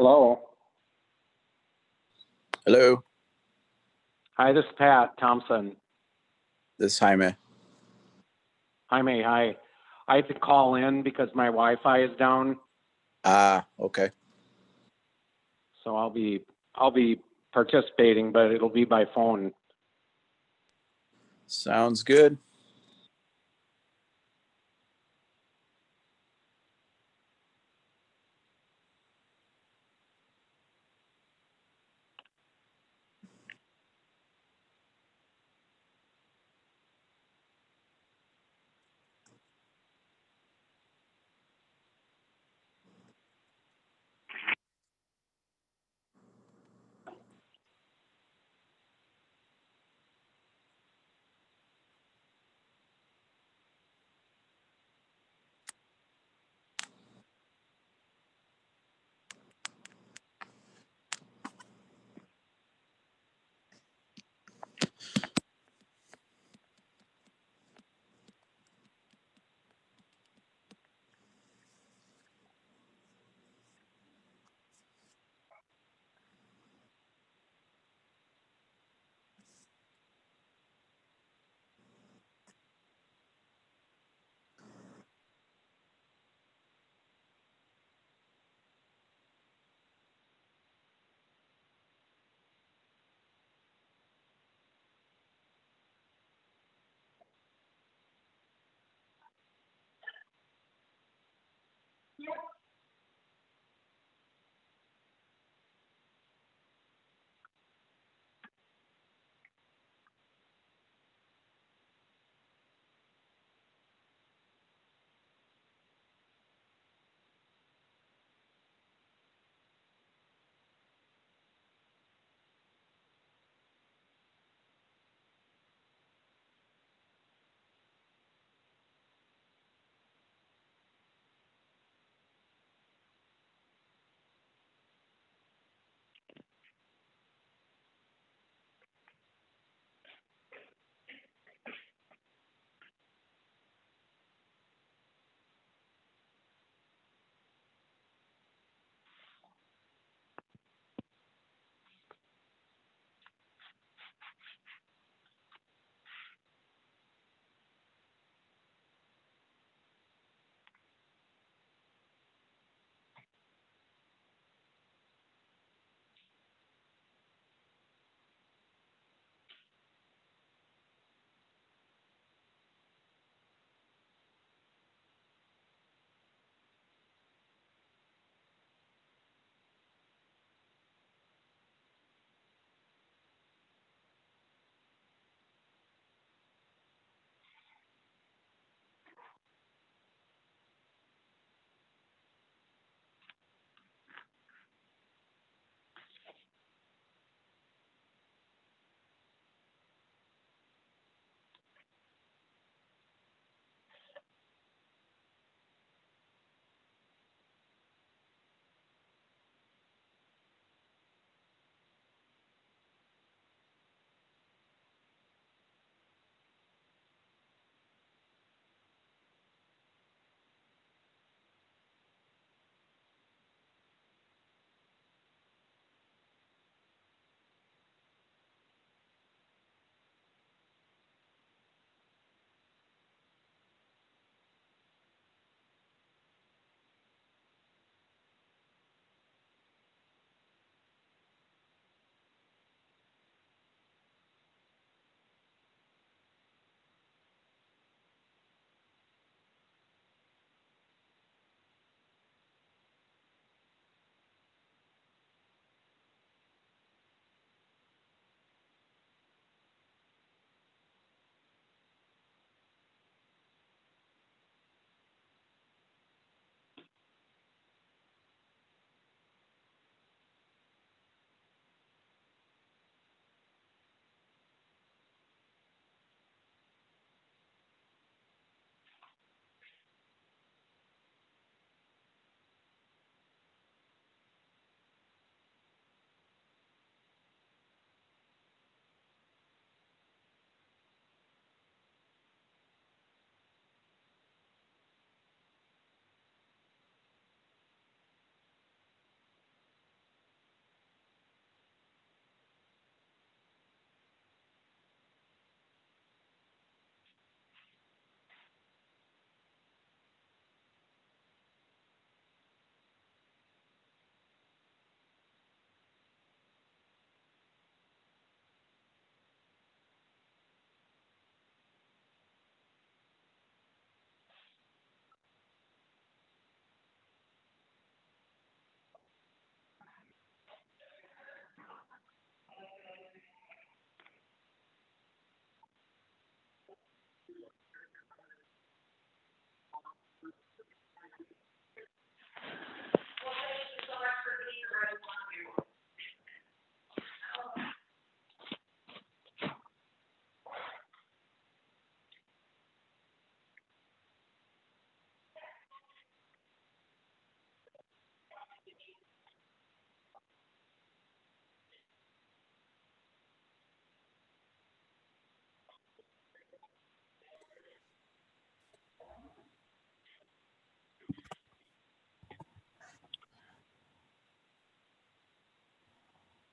Hello. Hello, Hi, this is Pat Thompson. this is Jaime. Hi. I had to call in because my Wi-Fi is down, Okay. so I'll be participating, but it'll be by phone. Sounds good.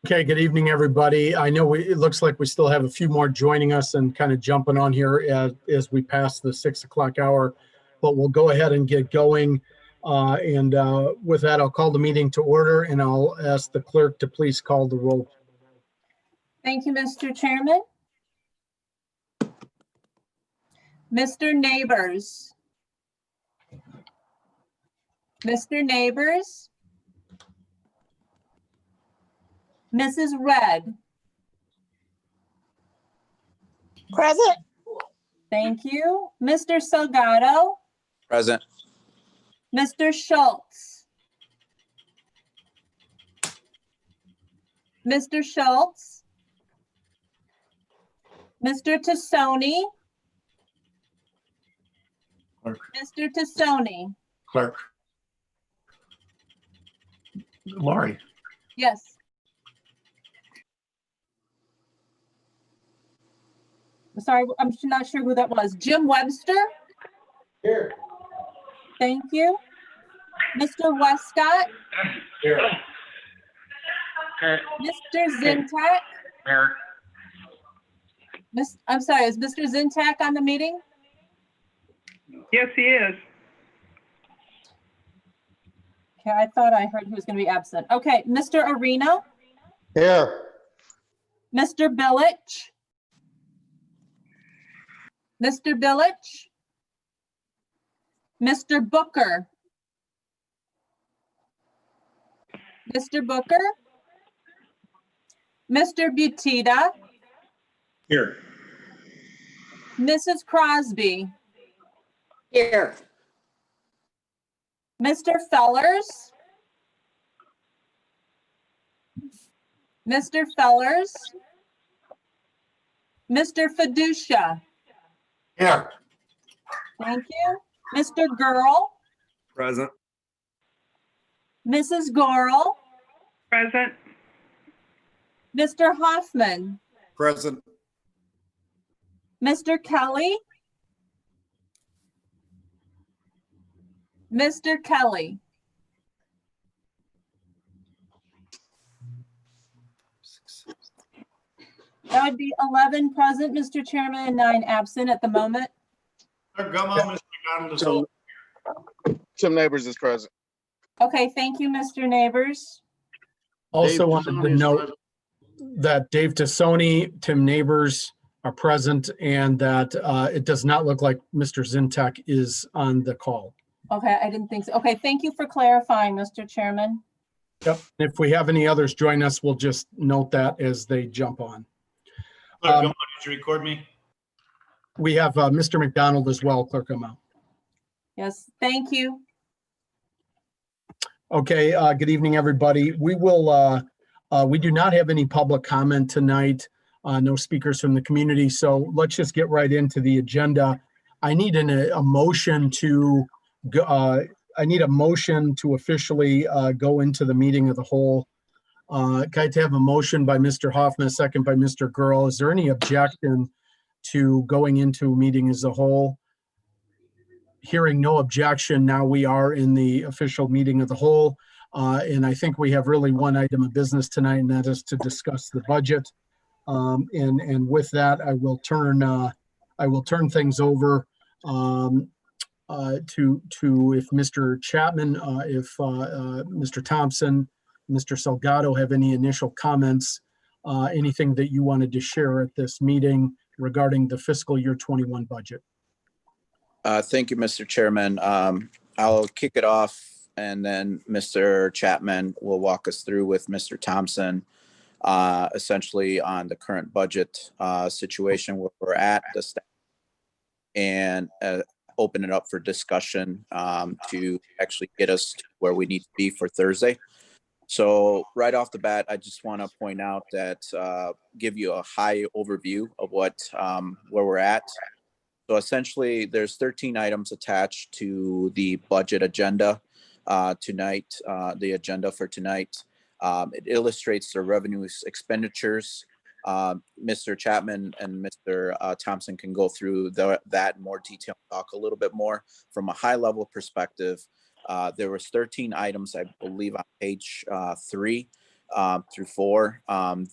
Okay, good evening, everybody. I know it looks like we still have a few more joining us and kind of jumping on here as we pass the 6 o'clock hour, but we'll go ahead and get going. With that, I'll call the meeting to order and I'll ask the clerk to please call the roll. Thank you, Mr. Chairman. Mr. Neighbors. Mr. Neighbors. Mrs. Red. Present. Thank you. Mr. Salgado. Present. Mr. Schultz. Mr. Schultz. Mr. Tassoni. Clerk. Mr. Tassoni. Clerk. Lori. Yes. Sorry, I'm not sure who that was. Jim Webster? Here. Thank you. Mr. Westcott? Here. Mr. Zintak? Here. I'm sorry, is Mr. Zintak on the meeting? Yes, he is. Okay, I thought I heard he was going to be absent. Okay, Mr. Arena? Here. Mr. Billich? Mr. Billich? Mr. Booker? Mr. Booker? Mr. Butita? Here. Mrs. Crosby? Here. Mr. Fellers? Mr. Fellers? Mr. Fiducia? Here. Thank you. Mr. Girl? Present. Mrs. Gorel? Present. Mr. Hoffman? Present. Mr. Kelly? Mr. Kelly? That would be 11 present, Mr. Chairman, and 9 absent at the moment. Come on, Mr. McDonald. Tim Neighbors is present. Okay, thank you, Mr. Neighbors. Also wanted to note that Dave Tassoni, Tim Neighbors are present and that it does not look like Mr. Zintak is on the call. Okay, I didn't think so. Okay, thank you for clarifying, Mr. Chairman. Yep. If we have any others join us, we'll just note that as they jump on. Clerk, did you record me? We have Mr. McDonald as well, Clerk O'Malley. Yes, thank you. Okay, good evening, everybody. We do not have any public comment tonight, no speakers from the community, so let's just get right into the agenda. I need a motion to officially go into the meeting of the whole. Can I have a motion by Mr. Hoffman, a second by Mr. Girl? Is there any objection to going into a meeting as a whole? Hearing no objection, now we are in the official meeting of the whole. And I think we have really one item of business tonight, and that is to discuss the budget. And with that, I will turn things over to if Mr. Chapman, if Mr. Thompson, Mr. Salgado have any initial comments, anything that you wanted to share at this meeting regarding the fiscal year 21 budget. Thank you, Mr. Chairman. I'll kick it off and then Mr. Chapman will walk us through with Mr. Thompson, essentially on the current budget situation where we're at, the staff, and open it up for discussion to actually get us to where we need to be for Thursday. So right off the bat, I just want to point out that give you a high overview of what where we're at. So essentially, there's 13 items attached to the budget agenda tonight, the agenda for tonight. It illustrates the revenues expenditures. Mr. Chapman and Mr. Thompson can go through that in more detail, talk a little bit more from a high level perspective. There was 13 items, I believe, on page 3 through 4.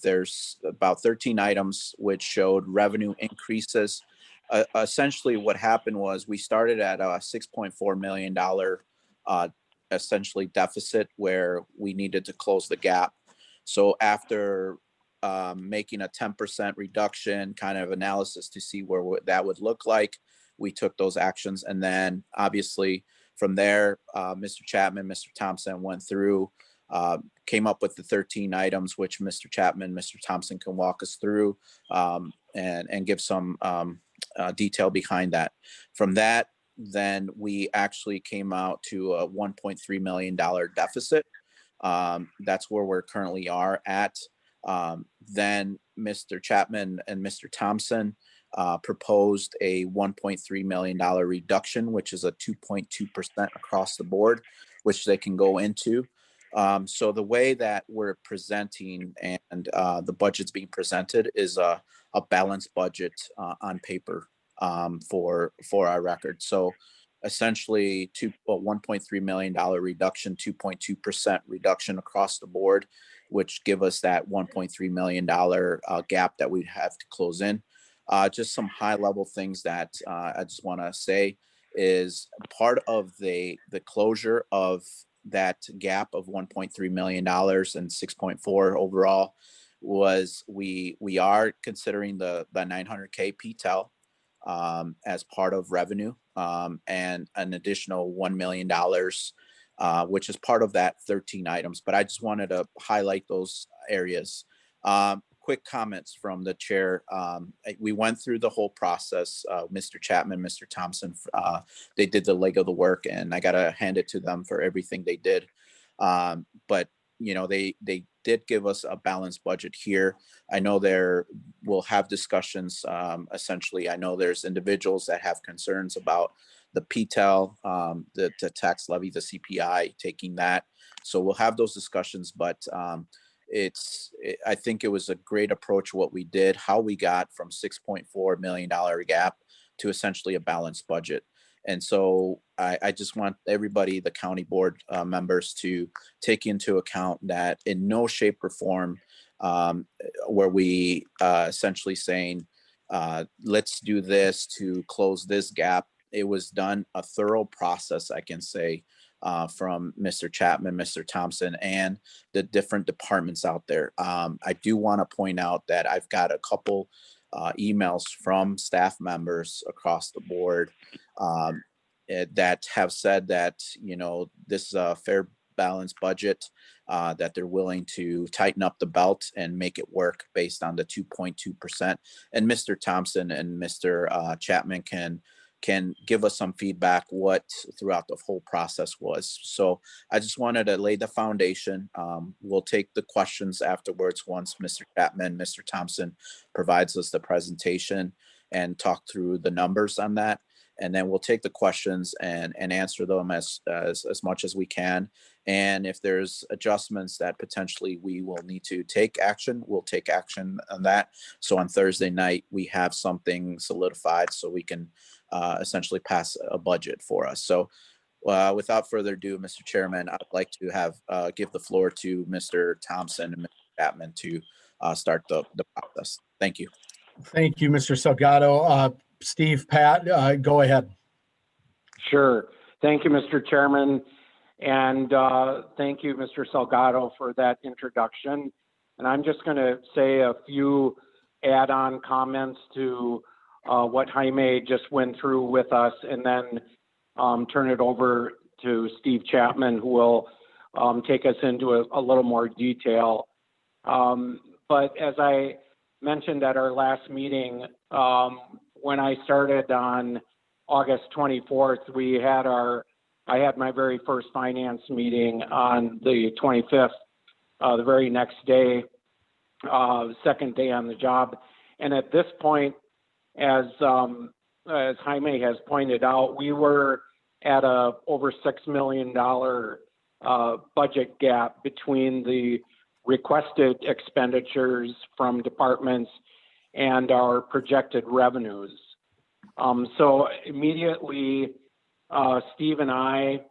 There's about 13 items which showed revenue increases. Essentially, what happened was we started at a $6.4 million essentially deficit where we needed to close the gap. So after making a 10% reduction kind of analysis to see where that would look like, we took those actions. And then obviously from there, Mr. Chapman, Mr. Thompson went through, came up with the 13 items, which Mr. Chapman, Mr. Thompson can walk us through and give some detail behind that. From that, then we actually came out to a $1.3 million deficit. That's where we're currently are at. Then Mr. Chapman and Mr. Thompson proposed a $1.3 million reduction, which is a 2.2% across the board, which they can go into. So the way that we're presenting and the budget's being presented is a balanced budget on paper for our record. So essentially $1.3 million reduction, 2.2% reduction across the board, which give us that $1.3 million gap that we'd have to close in. Just some high level things that I just want to say is part of the closure of that gap of $1.3 million and 6.4 overall was we are considering the 900K PTEL as part of revenue and an additional $1 million, which is part of that 13 items. But I just wanted to highlight those areas. Quick comments from the chair. We went through the whole process. Mr. Chapman, Mr. Thompson, they did the leg of the work, and I got to hand it to them for everything they did. But you know, they did give us a balanced budget here. I know we'll have discussions. Essentially, I know there's individuals that have concerns about the PTEL, the tax levy, the CPI, taking that. So we'll have those discussions, but I think it was a great approach what we did, how we got from $6.4 million gap to essentially a balanced budget. And so I just want everybody, the county board members, to take into account that in no shape or form were we essentially saying, let's do this to close this gap. It was done a thorough process, I can say, from Mr. Chapman, Mr. Thompson, and the different departments out there. I do want to point out that I've got a couple emails from staff members across the board that have said that, you know, this is a fair balanced budget, that they're willing to tighten up the belt and make it work based on the 2.2%. And Mr. Thompson and Mr. Chapman can give us some feedback what throughout the whole process was. So I just wanted to lay the foundation. We'll take the questions afterwards once Mr. Chapman, Mr. Thompson provides us the presentation and talk through the numbers on that. And then we'll take the questions and answer them as much as we can. And if there's adjustments that potentially we will need to take action, we'll take action on that. So on Thursday night, we have something solidified so we can essentially pass a budget for us. So without further ado, Mr. Chairman, I'd like to give the floor to Mr. Thompson and Mr. Chapman to start the process. Thank you. Thank you, Mr. Salgado. Steve, Pat, go ahead. Sure. Thank you, Mr. Chairman. And thank you, Mr. Salgado, for that introduction. And I'm just going to say a few add-on comments to what Jaime just went through with us, and then turn it over to Steve Chapman, who will take us into a little more detail. But as I mentioned at our last meeting, when I started on August 24th, I had my very first finance meeting on the 25th, the very next day, second day on the job. And at this point, as Jaime has pointed out, we were at a over $6 million budget gap between the requested expenditures from departments and our projected revenues. So immediately, Steve and I,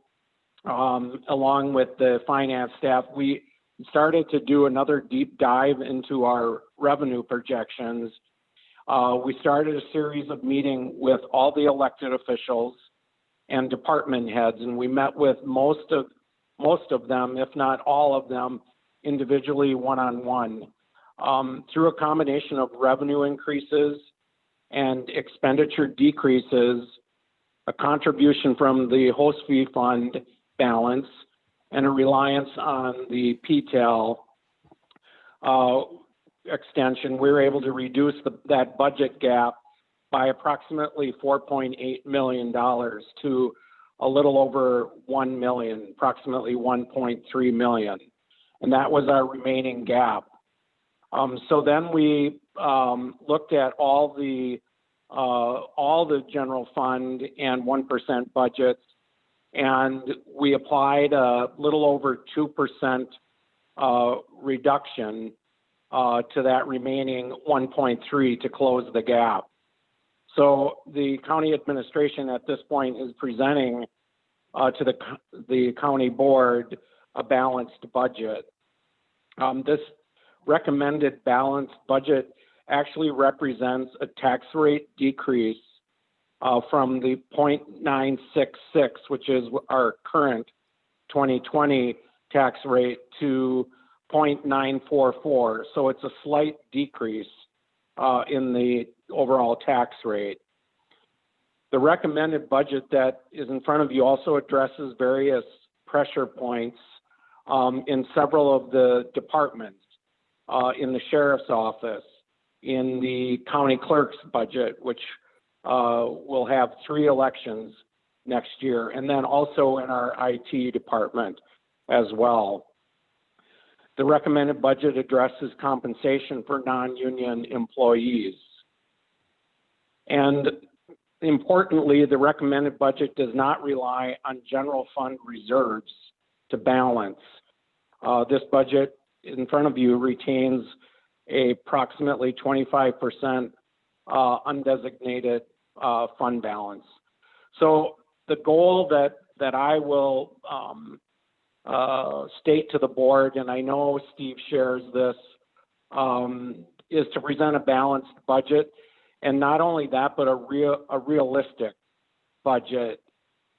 along with the finance staff, we started to do another deep dive into our revenue projections. We started a series of meetings with all the elected officials and department heads, and we met with most of them, if not all of them, individually, one-on-one. Through a combination of revenue increases and expenditure decreases, a contribution from the host fee fund balance, and a reliance on the PTAL extension, we were able to reduce that budget gap by approximately $4.8 million to a little over 1 million, approximately 1.3 million. And that was our remaining gap. So then we looked at all the general fund and 1% budgets, and we applied a little over 2% reduction to that remaining 1.3 to close the gap. So the county administration at this point is presenting to the county board a balanced budget. This recommended balanced budget actually represents a tax rate decrease from the 0.966, which is our current 2020 tax rate, to 0.944. So it's a slight decrease in the overall tax rate. The recommended budget that is in front of you also addresses various pressure points in several of the departments, in the sheriff's office, in the county clerk's budget, which will have 3 elections next year, and then also in our IT department as well. The recommended budget addresses compensation for non-union employees. And importantly, the recommended budget does not rely on general fund reserves to balance. This budget in front of you retains approximately 25% undesignated fund balance. So the goal that I will state to the board, and I know Steve shares this, is to present a balanced budget, and not only that, but a realistic budget,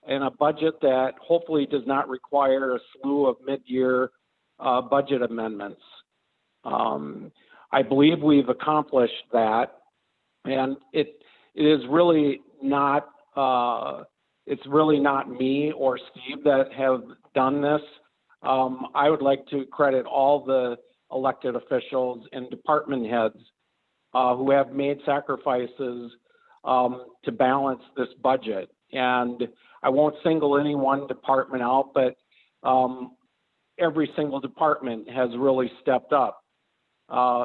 and a budget that hopefully does not require a slew of mid-year budget amendments. I believe we've accomplished that, and it is really not. It's really not me or Steve that have done this. I would like to credit all the elected officials and department heads who have made sacrifices to balance this budget. And I won't single any one department out, but every single department has really stepped up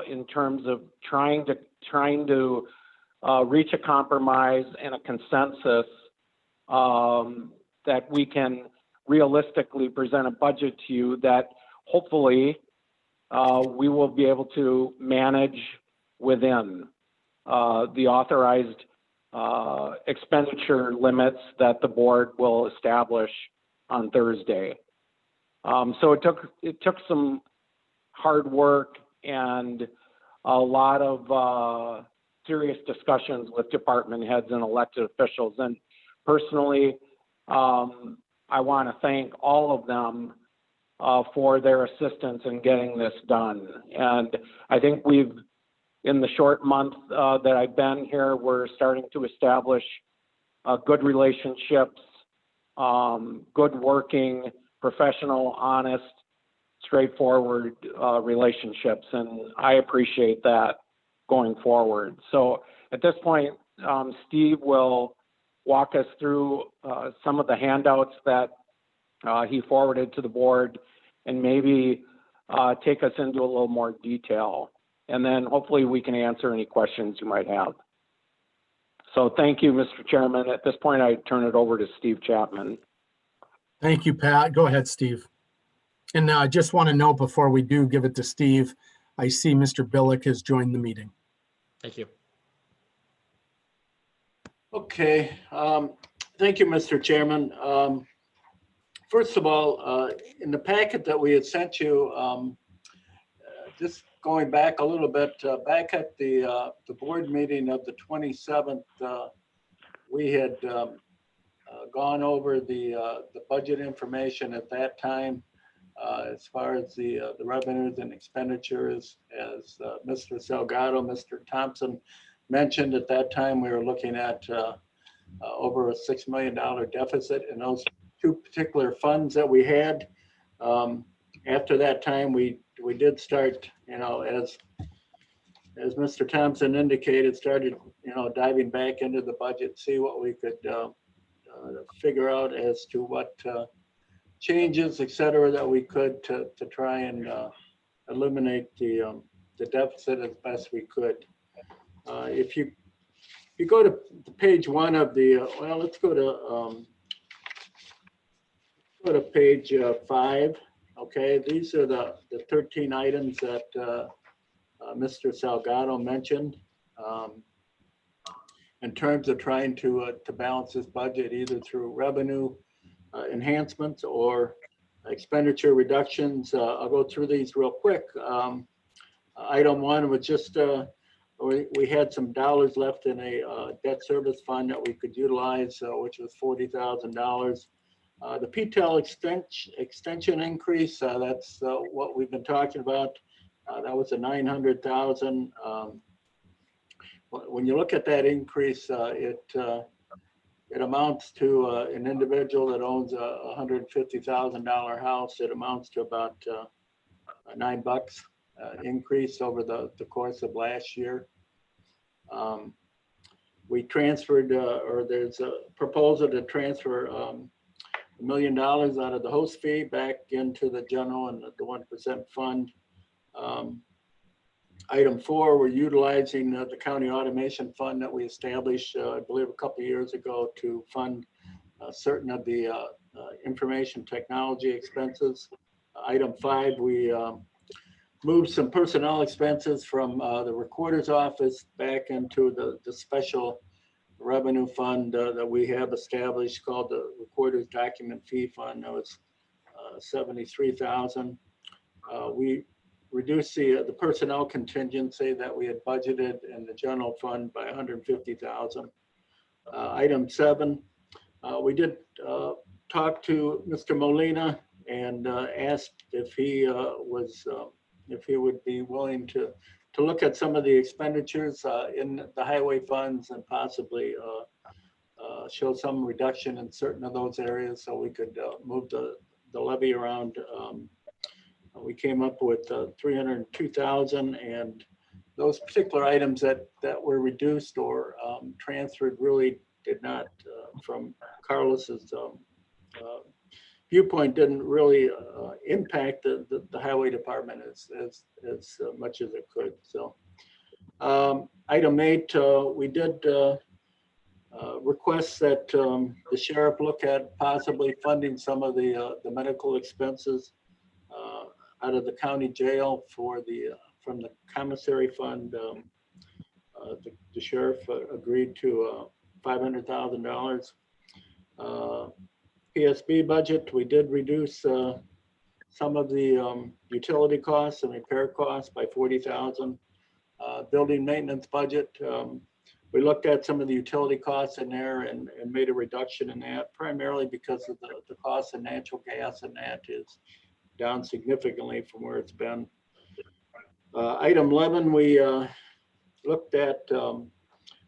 in terms of trying to reach a compromise and a consensus that we can realistically present a budget to you that hopefully we will be able to manage within the authorized expenditure limits that the board will establish on Thursday. So it took some hard work and a lot of serious discussions with department heads and elected officials. And personally, I want to thank all of them for their assistance in getting this done. And I think in the short month that I've been here, we're starting to establish good relationships, good working, professional, honest, straightforward relationships. And I appreciate that going forward. So at this point, Steve will walk us through some of the handouts that he forwarded to the board, and maybe take us into a little more detail. And then hopefully we can answer any questions you might have. So thank you, Mr. Chairman. At this point, I turn it over to Steve Chapman. Thank you, Pat. Go ahead, Steve. And I just want to note before we do give it to Steve, I see Mr. Billick has joined the meeting. Thank you. Okay, thank you, Mr. Chairman. First of all, in the packet that we had sent you, just going back a little bit, back at the board meeting of the 27th, we had gone over the budget information at that time as far as the revenues and expenditures. As Mr. Salgado, Mr. Thompson mentioned at that time, we were looking at over a $6 million deficit in those two particular funds that we had. After that time, we did start, as Mr. Thompson indicated, started, diving back into the budget, see what we could figure out as to what changes, et cetera, that we could to try and eliminate the deficit as best we could. If you go to page 1 of the, well, let's go to page 5. Okay, these are the 13 items that Mr. Salgado mentioned in terms of trying to balance this budget either through revenue enhancements or expenditure reductions. I'll go through these real quick. Item 1 was just we had some dollars left in a debt service fund that we could utilize, which was $40,000. The PTEL extension increase, that's what we've been talking about. That was a $900,000. When you look at that increase, it amounts to an individual that owns a $150,000 house. It amounts to about $9 increase over the course of last year. We transferred, or there's a proposal to transfer $1 million out of the host fee back into the general and the 1% fund. Item 4, we're utilizing the county automation fund that we established, I believe, a couple of years ago to fund certain of the information technology expenses. Item 5, we moved some personnel expenses from the recorder's office back into the special revenue fund that we have established called the Recorder's Document Fee Fund. That was $73,000. We reduced the personnel contingency that we had budgeted in the general fund by $150,000. Item 7, we did talk to Mr. Molina and asked if he would be willing to look at some of the expenditures in the highway funds and possibly show some reduction in certain of those areas so we could move the levy around. We came up with $302,000, and those particular items that were reduced or transferred really did not, from Carlos's viewpoint, didn't really impact the highway department as much as it could. So item 8, we did request that the sheriff look at possibly funding some of the medical expenses out of the county jail from the commissary fund. The sheriff agreed to $500,000. PSB budget, we did reduce some of the utility costs and repair costs by $40,000. Building maintenance budget, we looked at some of the utility costs in there and made a reduction in that, primarily because of the cost of natural gas, and that is down significantly from where it's been. Item 11, we looked at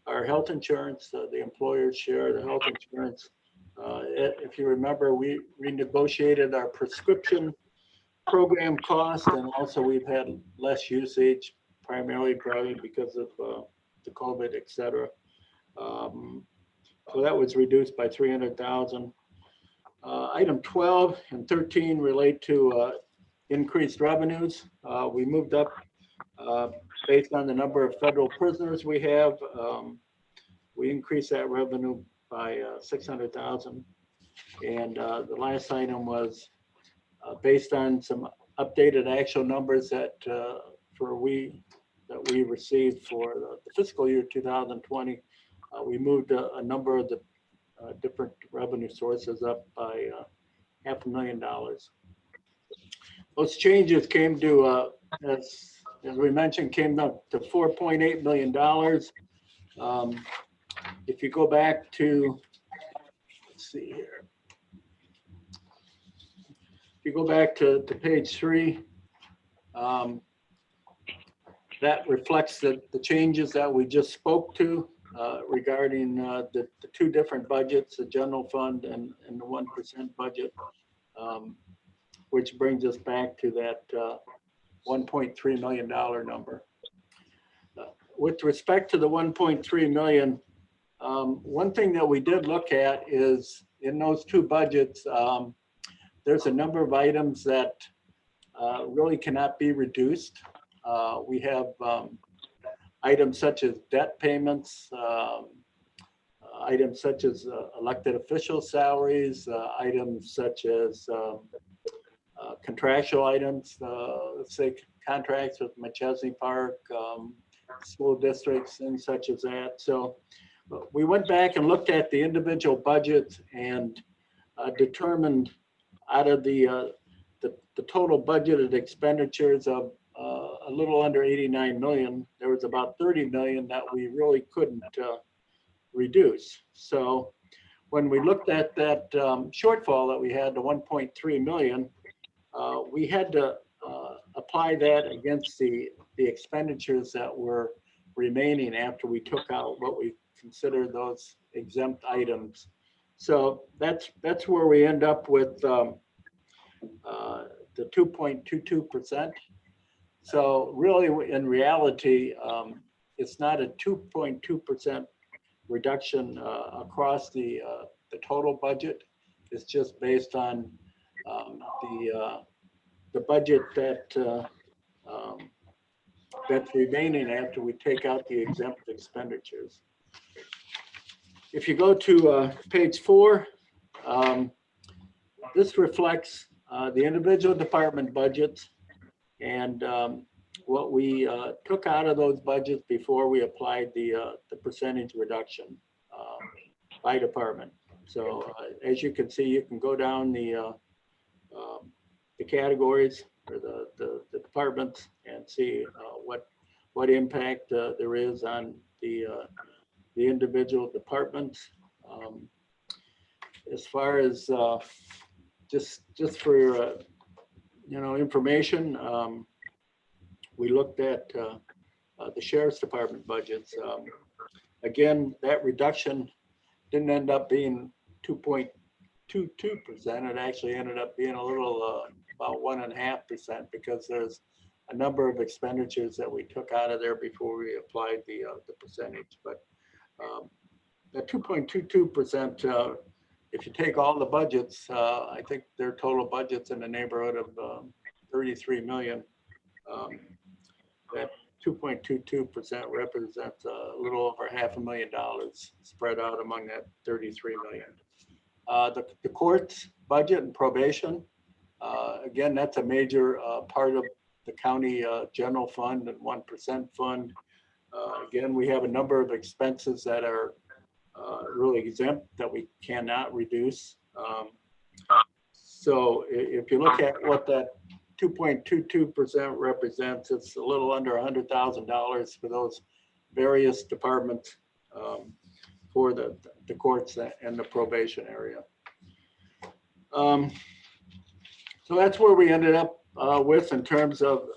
our health insurance, the employer's share of the health insurance. If you remember, we renegotiated our prescription program cost, and also we've had less usage, primarily probably because of the COVID, et cetera. So that was reduced by $300,000. Item 12 and 13 relate to increased revenues. We moved up based on the number of federal prisoners we have. We increased that revenue by $600,000. And the last item was based on some updated actual numbers that we received for the fiscal year 2020. We moved a number of the different revenue sources up by $500,000. Those changes came to as as we mentioned, came up to $4.8 million. If you go back to, let's see here. If you go back to page 3, that reflects the changes that we just spoke to regarding the 2 different budgets, the general fund and the 1% budget, which brings us back to that $1.3 million number. With respect to the 1.3 million, one thing that we did look at is in those 2 budgets, there's a number of items that really cannot be reduced. We have items such as debt payments, items such as elected official salaries, items such as contractual items, let's say contracts with McChesney Park, school districts, things such as that. So we went back and looked at the individual budgets and determined out of the total budgeted expenditures of a little under 89 million, there was about 30 million that we really couldn't reduce. So when we looked at that shortfall that we had, the 1.3 million, we had to apply that against the expenditures that were remaining after we took out what we consider those exempt items. So that's where we end up with the 2.22%. So really, in reality, it's not a 2.2% reduction across the total budget. It's just based on the budget that's remaining after we take out the exempt expenditures. If you go to page 4, this reflects the individual department budgets and what we took out of those budgets before we applied the percentage reduction by department. So as you can see, you can go down the categories or the departments and see what impact there is on the individual departments. As far as just for information, we looked at the sheriff's department budgets. Again, that reduction didn't end up being 2.22%. It actually ended up being a little about 1.5% because there's a number of expenditures that we took out of there before we applied the percentage. But that 2.22%, if you take all the budgets, I think their total budget's in the neighborhood of 33 million. That 2.22% represents a little over $500,000 spread out among that 33 million. The court's budget and probation, again, that's a major part of the county general fund and 1% fund. Again, we have a number of expenses that are really exempt that we cannot reduce. So if you look at what that 2.22% represents, it's a little under $100,000 for those various departments for the courts and the probation area. So that's where we ended up with in terms of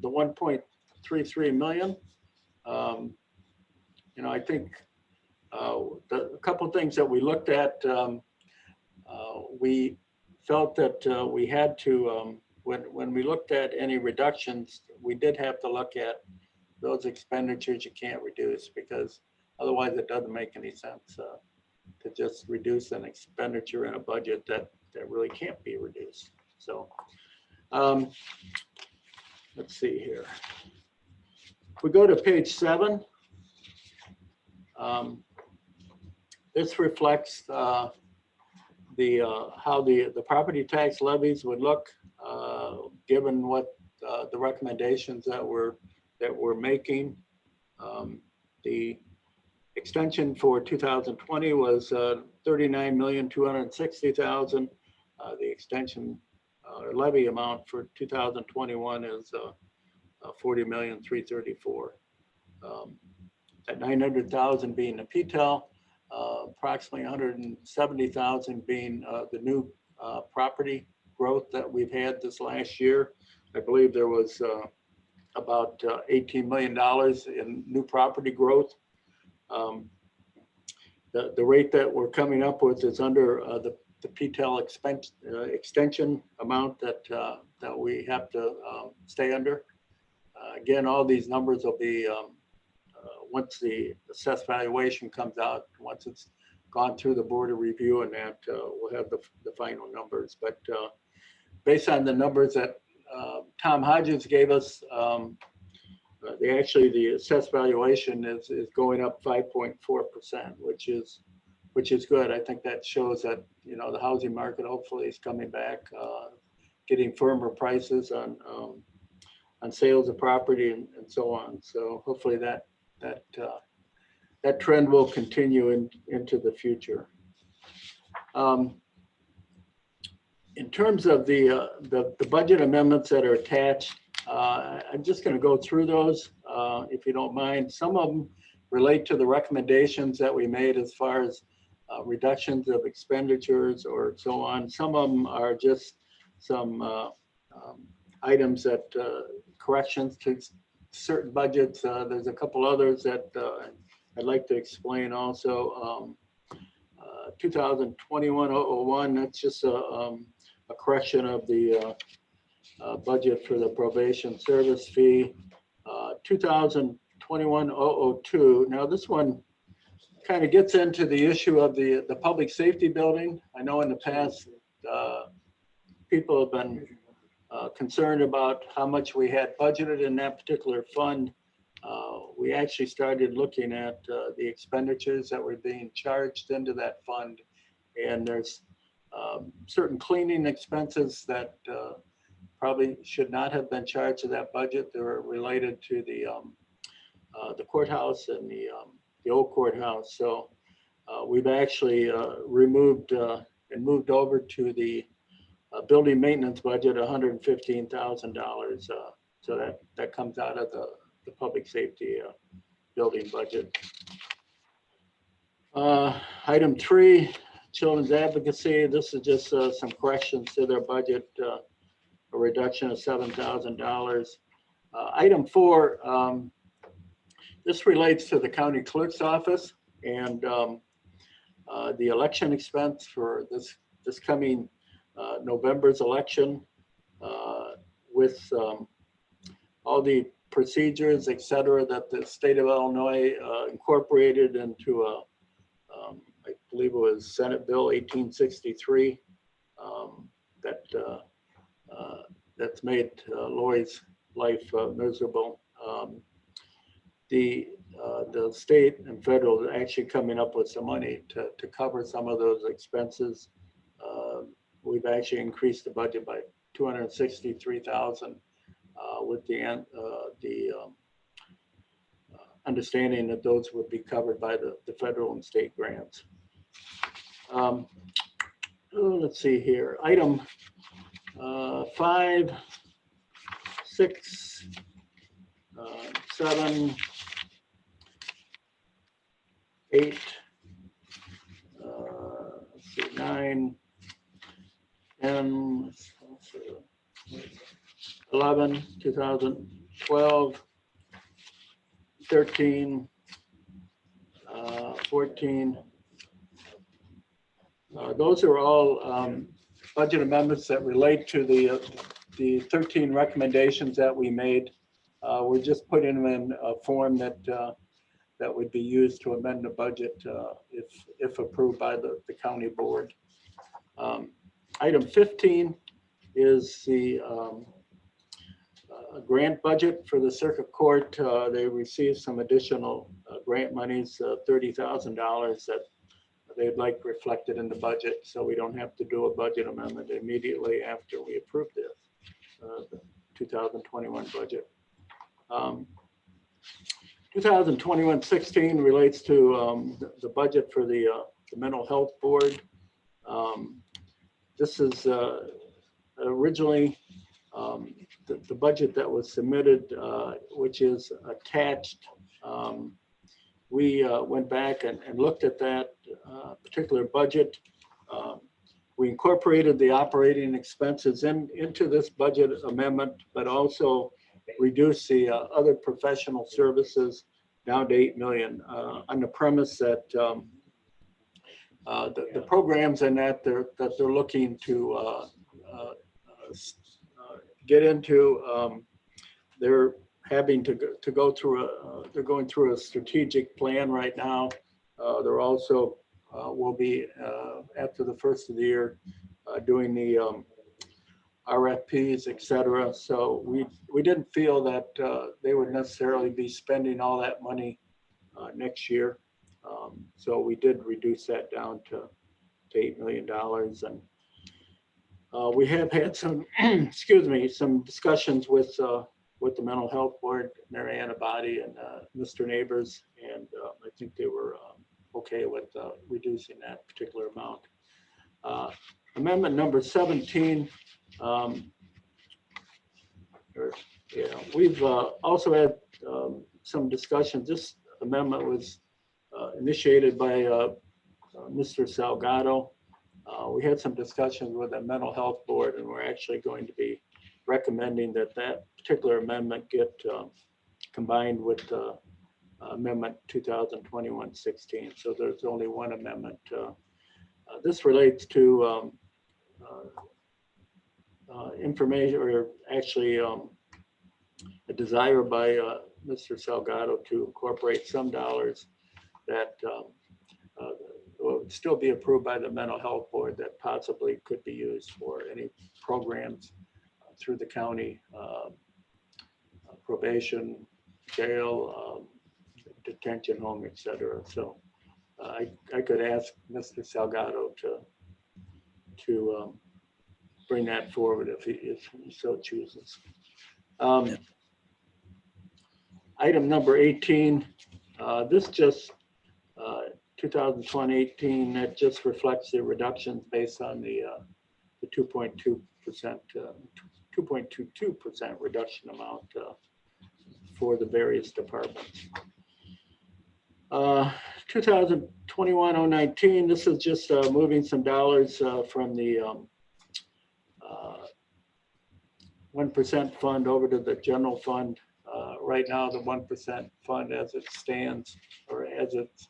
the 1.33 million. I think a couple of things that we looked at, we felt that we had to, when we looked at any reductions, we did have to look at those expenditures you can't reduce, because otherwise it doesn't make any sense to just reduce an expenditure in a budget that really can't be reduced. So let's see here. If we go to page 7, this reflects how the property tax levies would look given what the recommendations that we're making. The extension for 2020 was 39,260,000. The extension levy amount for 2021 is 40,334,000. At 900,000 being the PTEL, approximately 170,000 being the new property growth that we've had this last year. I believe there was about $18 million in new property growth. The rate that we're coming up with is under the PTEL extension amount that we have to stay under. Again, all these numbers will be once the assessed valuation comes out, once it's gone through the board of review, and that we'll have the final numbers. But based on the numbers that Tom Hodges gave us, the assessed valuation is going up 5.4%, which is good. I think that shows that, you know, the housing market hopefully is coming back, getting firmer prices on sales of property and so on. So hopefully that trend will continue into the future. In terms of the budget amendments that are attached, I'm just going to go through those, if you don't mind. Some of them relate to the recommendations that we made as far as reductions of expenditures or so on. Some of them are just some items that corrections to certain budgets. There's a couple others that I'd like to explain also. 2021-001, that's just a correction of the budget for the probation service fee. 2021-002, now this one kind of gets into the issue of the public safety building. I know in the past, people have been concerned about how much we had budgeted in that particular fund. We actually started looking at the expenditures that were being charged into that fund, and there's certain cleaning expenses that probably should not have been charged to that budget. They were related to the courthouse and the old courthouse. So we've actually removed and moved over to the building maintenance budget, $115,000. So that comes out of the public safety building budget. Item 3, children's advocacy. This is just some corrections to their budget, a reduction of $7,000. Item 4, this relates to the county clerk's office and the election expense for this coming November's election, with all the procedures, et cetera, that the state of Illinois incorporated into I believe it was Senate Bill 1863, that's made Lori's life miserable. The state and federal are actually coming up with some money to cover some of those expenses. We've actually increased the budget by $263,000 with the understanding that those would be covered by the federal and state grants. Let's see here. Item 5, 6, 7, 8, let's see, 9, 10, 11, 2012, 13, 14. Those are all budget amendments that relate to the 13 recommendations that we made. We're just putting them in a form that would be used to amend the budget if approved by the county board. Item 15 is the grant budget for the circuit court. They received some additional grant monies, $30,000 that they'd like reflected in the budget, so we don't have to do a budget amendment immediately after we approve this, the 2021 budget. 2021-16 relates to the budget for the mental health board. This is originally the budget that was submitted, which is attached. We went back and looked at that particular budget. We incorporated the operating expenses into this budget amendment, but also reduced the other professional services down to 8 million on the premise that the programs in that they're looking to get into, they're having to go through they're going through a strategic plan right now. They're also will be after the first of the year doing the RFPs, et cetera. So we didn't feel that they would necessarily be spending all that money next year. So we did reduce that down to $8 million. And we have had some, excuse me, some discussions with the mental health board, Mariana Body and Mr. Neighbors, and I think they were okay with reducing that particular amount. Amendment number 17. We've also had some discussions. This amendment was initiated by Mr. Salgado. We had some discussions with the mental health board, and we're actually going to be recommending that particular amendment get combined with amendment 2021-16. So there's only one amendment. This relates to information, or actually a desire by Mr. Salgado to incorporate some dollars that will still be approved by the mental health board that possibly could be used for any programs through the county, probation, jail, detention home, et cetera. So I could ask Mr. Salgado to bring that forward if he so chooses. Item number 18, this just 2020-18, that just reflects the reductions based on the 2.22% reduction amount for the various departments. 2021-019, this is just moving some dollars from the 1% fund over to the general fund. Right now, the 1% fund as it stands, or as it's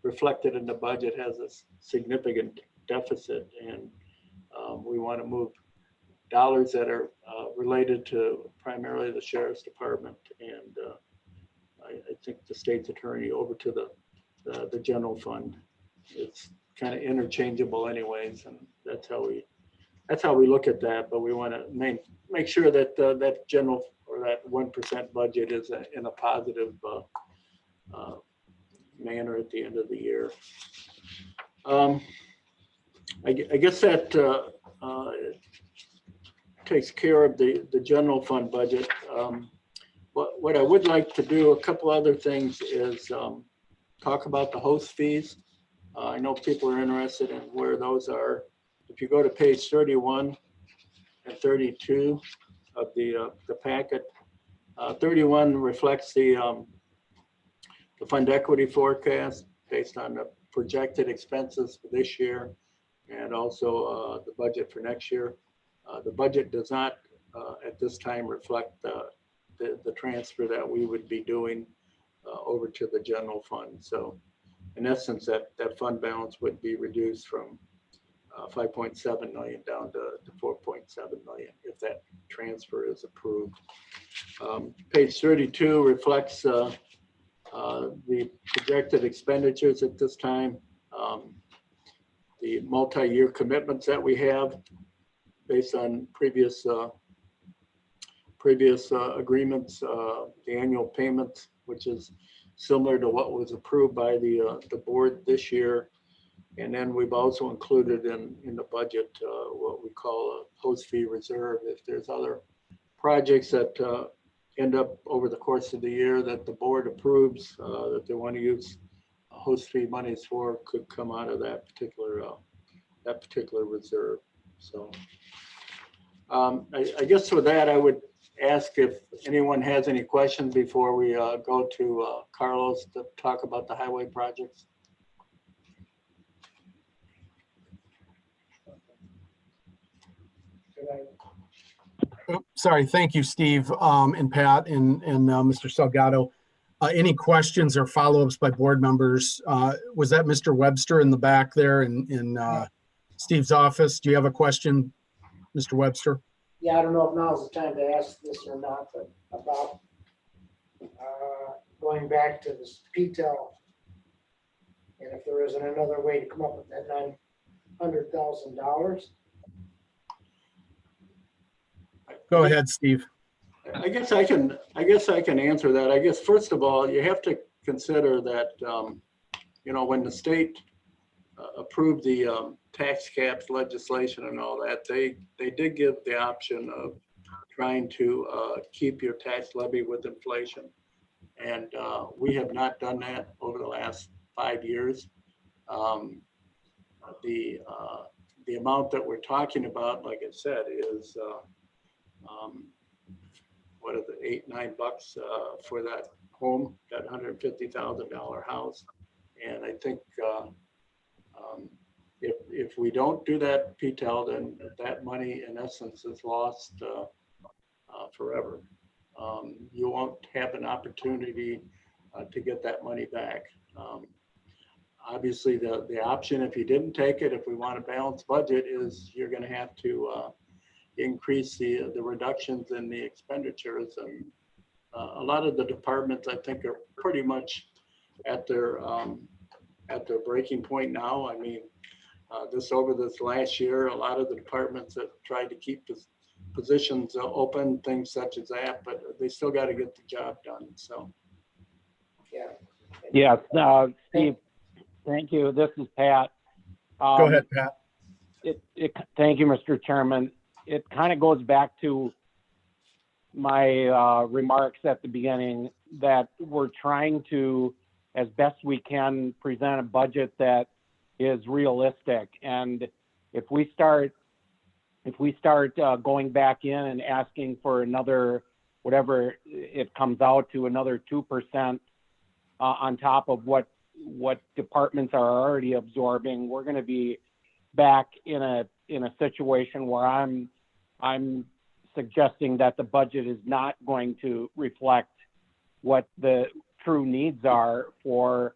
reflected in the budget, has a significant deficit, and we want to move dollars that are related to primarily the sheriff's department and I think the state's attorney over to the general fund. It's kind of interchangeable anyways, and that's how we look at that. But we want to make sure that that general, or that 1% budget is in a positive manner at the end of the year. I guess that takes care of the general fund budget. What I would like to do, a couple other things, is talk about the host fees. I know people are interested in where those are. If you go to page 31 and 32 of the packet, 31 reflects the fund equity forecast based on the projected expenses for this year, and also the budget for next year. The budget does not at this time reflect the transfer that we would be doing over to the general fund. So in essence, that fund balance would be reduced from 5.7 million down to 4.7 million if that transfer is approved. Page 32 reflects the projected expenditures at this time, the multi-year commitments that we have based on previous agreements, the annual payments, which is similar to what was approved by the board this year. And then we've also included in the budget what we call a host fee reserve. If there's other projects that end up over the course of the year that the board approves that they want to use host fee monies for, could come out of that particular reserve. So I guess with that, I would ask if anyone has any questions before we go to Carlos to talk about the highway projects. Oh, sorry, thank you, Steve, and Pat, and Mr. Salgado. Any questions or follow-ups by board members? Was that Mr. Webster in the back there in Steve's office? Do you have a question, Mr. Webster? Yeah, I don't know if now's the time to ask this or not, but about going back to this PTEL. And if there isn't another way to come up with that $900,000. Go ahead, Steve. I guess I can answer that. I guess, first of all, you have to consider that, when the state approved the tax caps legislation and all that, they did give the option of trying to keep your tax levy with inflation. And we have not done that over the last 5 years. The amount that we're talking about, like I said, is what are the $8-9 for that home, that $150,000 house. And I think if we don't do that PTEL, then that money in essence is lost forever. You won't have an opportunity to get that money back. Obviously, the option, if you didn't take it, if we want a balanced budget, is you're going to have to increase the reductions in the expenditures. And a lot of the departments, I think, are pretty much at their breaking point now. I mean, over this last year, a lot of the departments have tried to keep the positions open, things such as that, but they still got to get the job done. So, Yeah. Yes, Steve, thank you. This is Pat. Go ahead, Pat. Thank you, Mr. Chairman. It kind of goes back to my remarks at the beginning that we're trying to, as best we can, present a budget that is realistic. And if we start going back in and asking for another, whatever it comes out to, another 2% on top of what departments are already absorbing, we're going to be back in a situation where I'm suggesting that the budget is not going to reflect what the true needs are for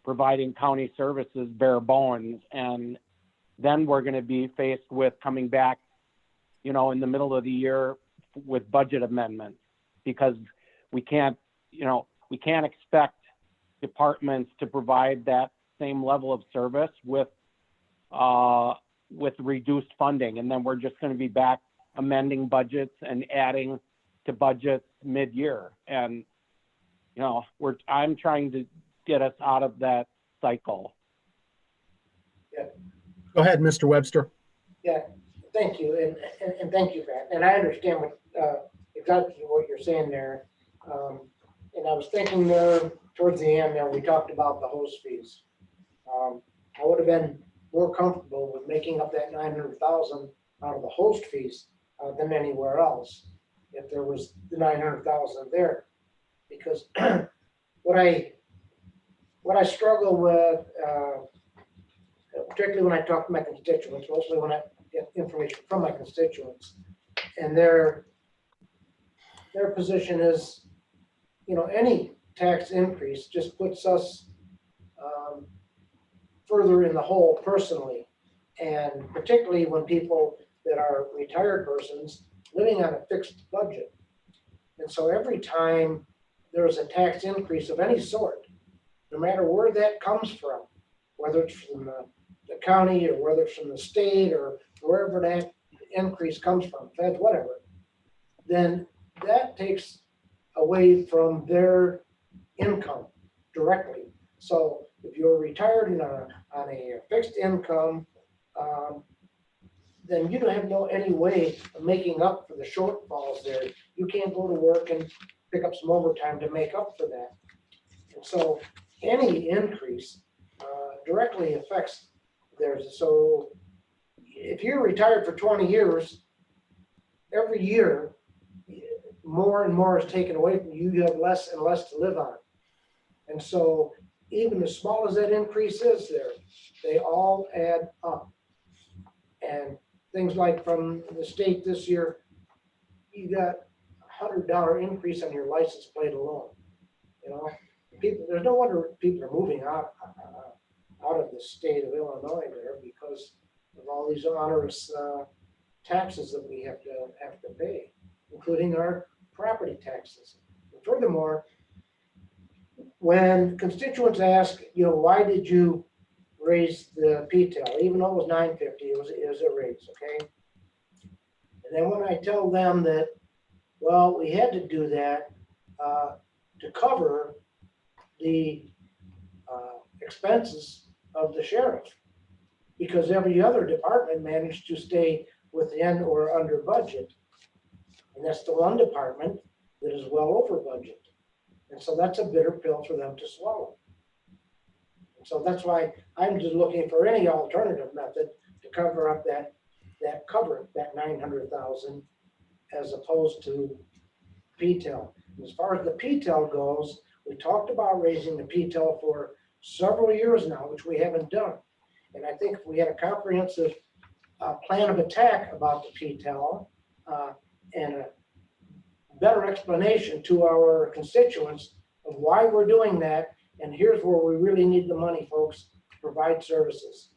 providing county services bare bones. And then we're going to be faced with coming back, in the middle of the year with budget amendments, because we can't expect departments to provide that same level of service with reduced funding. And then we're just going to be back amending budgets and adding to budgets mid-year. And, I'm trying to get us out of that cycle. Go ahead, Mr. Webster. Yeah, thank you, and thank you, Pat. And I understand exactly what you're saying there. And I was thinking there towards the end there, we talked about the host fees. I would have been more comfortable with making up that $900,000 out of the host fees than anywhere else if there was the $900,000 there, because what I struggle with, particularly when I talk to my constituents, mostly when I get information from my constituents, and their position is, any tax increase just puts us further in the hole personally, and particularly when people that are retired persons living on a fixed budget. And so every time there's a tax increase of any sort, no matter where that comes from, whether it's from the county or whether it's from the state or wherever that increase comes from, feds, whatever, then that takes away from their income directly. So if you're retired and on a fixed income, then you don't have any way of making up for the shortfalls there. You can't go to work and pick up some overtime to make up for that. And so any increase directly affects theirs. So if you're retired for 20 years, every year more and more is taken away from you, you have less and less to live on. And so even as small as that increase is there, they all add up. And things like from the state this year, you got $100 increase on your license plate alone. You know, people, there's no wonder people are moving out of the state of Illinois there because of all these onerous taxes that we have to pay, including our property taxes. And furthermore, when constituents ask, you know, why did you raise the P-TEL, even though it was $9.50, it was a raise, okay? And then when I tell them that, well, we had to do that to cover the expenses of the sheriff, because every other department managed to stay within or under budget. And that's the one department that is well over budget. And so that's a bitter pill for them to swallow. And so that's why I'm just looking for any alternative method to cover up that 900,000 as opposed to P-TEL. As far as the P-TEL goes, we talked about raising the P-TEL for several years now, which we haven't done. And I think if we had a comprehensive plan of attack about the P-TEL and a better explanation to our constituents of why we're doing that, and here's where we really need the money, folks, to provide services.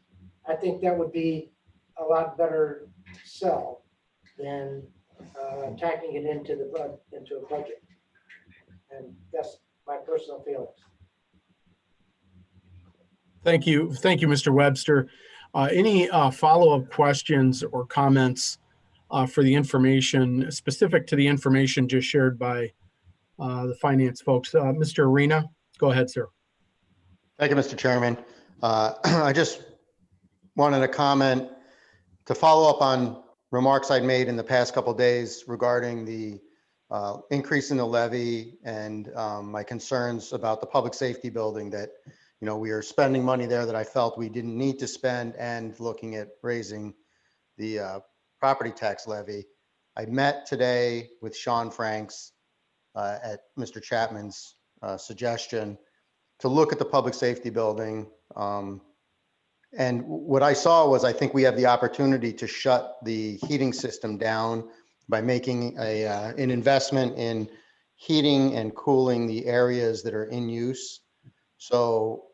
I think that would be a lot better sell than tacking it into a budget. And that's my personal feelings. Thank you, Mr. Webster. Any follow-up questions or comments for the information specific to the information just shared by the finance folks? Mr. Arena, go ahead, sir. Thank you, Mr. Chairman. I just wanted to comment to follow up on remarks I'd made in the past couple of days regarding the increase in the levy and my concerns about the public safety building, that, you know, we are spending money there that I felt we didn't need to spend, and looking at raising the property tax levy. I met today with Sean Franks at Mr. Chapman's suggestion to look at the public safety building. And what I saw was, I think we have the opportunity to shut the heating system down by making an investment in heating and cooling the areas that are in use. So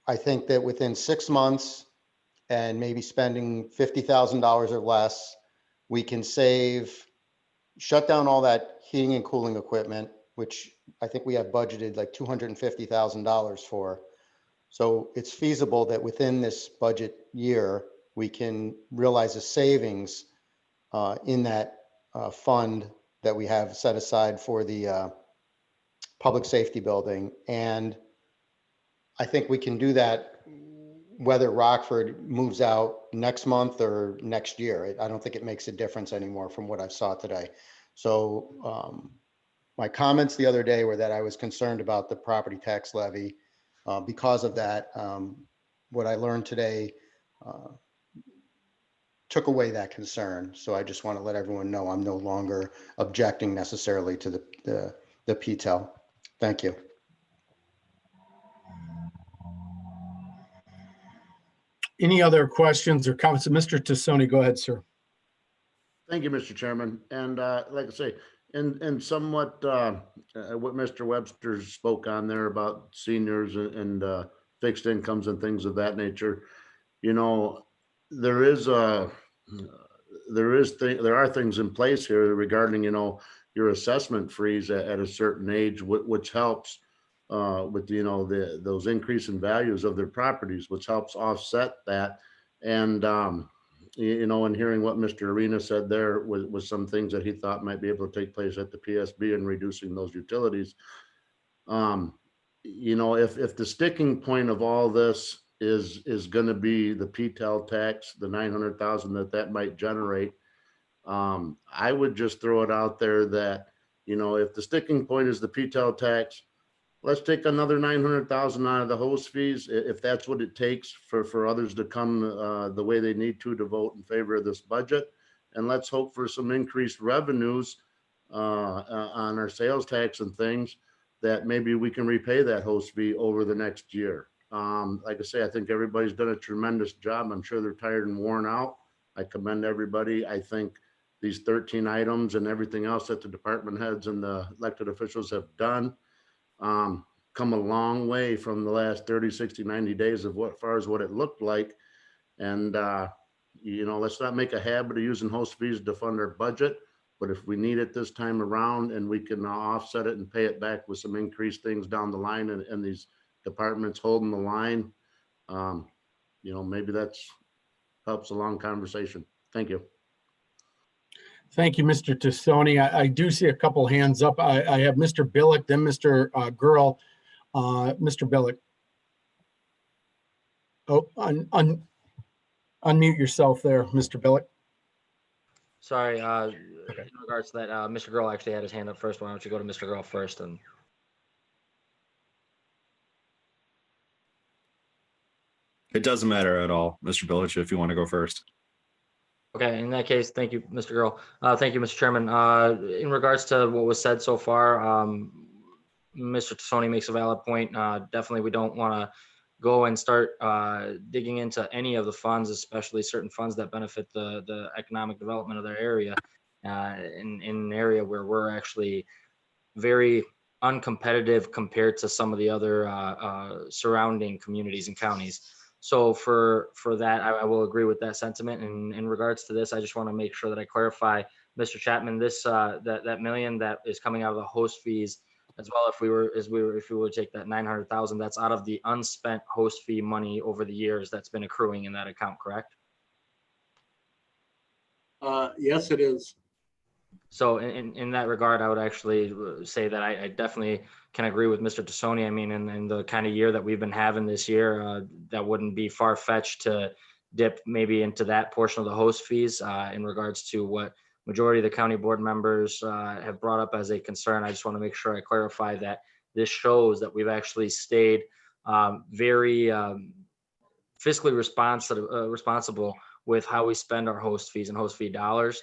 I think that within 6 months and maybe spending $50,000 or less, we can shut down all that heating and cooling equipment, which I think we have budgeted like $250,000 for. So it's feasible that within this budget year, we can realize a savings in that fund that we have set aside for the public safety building. And I think we can do that whether Rockford moves out next month or next year. I don't think it makes a difference anymore from what I saw today. So my comments the other day were that I was concerned about the property tax levy. Because of that, what I learned today took away that concern. So I just want to let everyone know I'm no longer objecting necessarily to the P-TEL. Thank you. Any other questions or comments? Mr. Tassoni, go ahead, sir. Thank you, Mr. Chairman. And like I say, and somewhat what Mr. Webster spoke on there about seniors and fixed incomes and things of that nature, you know, there are things in place here regarding, you know, your assessment freeze at a certain age, which helps with, you know, those increase in values of their properties, which helps offset that. And you know, and hearing what Mr. Arena said there was some things that he thought might be able to take place at the PSB and reducing those utilities. You know, if the sticking point of all this is going to be the P-TEL tax, the 900,000 that might generate, I would just throw it out there that, you know, if the sticking point is the P-TEL tax, let's take another 900,000 out of the host fees, if that's what it takes for others to come the way they need to vote in favor of this budget. And let's hope for some increased revenues on our sales tax and things, that maybe we can repay that host fee over the next year. Like I say, I think everybody's done a tremendous job. I'm sure they're tired and worn out. I commend everybody. I think these 13 items and everything else that the department heads and the elected officials have done come a long way from the last 30, 60, 90 days of what far as what it looked like. And, let's not make a habit of using host fees to fund our budget. But if we need it this time around and we can offset it and pay it back with some increased things down the line and these departments holding the line, maybe that's helps a long conversation. Thank you. Thank you, Mr. Tassoni. I do see a couple hands up. I have Mr. Billick, then Mr. Girl. Mr. Billick. Oh, unmute yourself there, Mr. Billick. Sorry, in regards to that, Mr. Girl actually had his hand up first. Why don't you go to Mr. Girl first? And it doesn't matter at all, Mr. Billich, if you want to go first. okay, in that case, thank you, Mr. Girl. Thank you, Mr. Chairman. In regards to what was said so far, Mr. Tassoni makes a valid point. Definitely, we don't want to go and start digging into any of the funds, especially certain funds that benefit the economic development of their area, in an area where we're actually very uncompetitive compared to some of the other surrounding communities and counties. So for that, I will agree with that sentiment. And in regards to this, I just want to make sure that I clarify, Mr. Chapman, this that million that is coming out of the host fees, as well, if we were to take that 900,000, that's out of the unspent host fee money over the years that's been accruing in that account, correct? Yes, it is. So in that regard, I would actually say that I definitely can agree with Mr. Tassoni. I mean, in the kind of year that we've been having this year, that wouldn't be far-fetched to dip maybe into that portion of the host fees in regards to what majority of the county board members have brought up as a concern. I just want to make sure I clarify that this shows that we've actually stayed very fiscally responsible with how we spend our host fees and host fee dollars.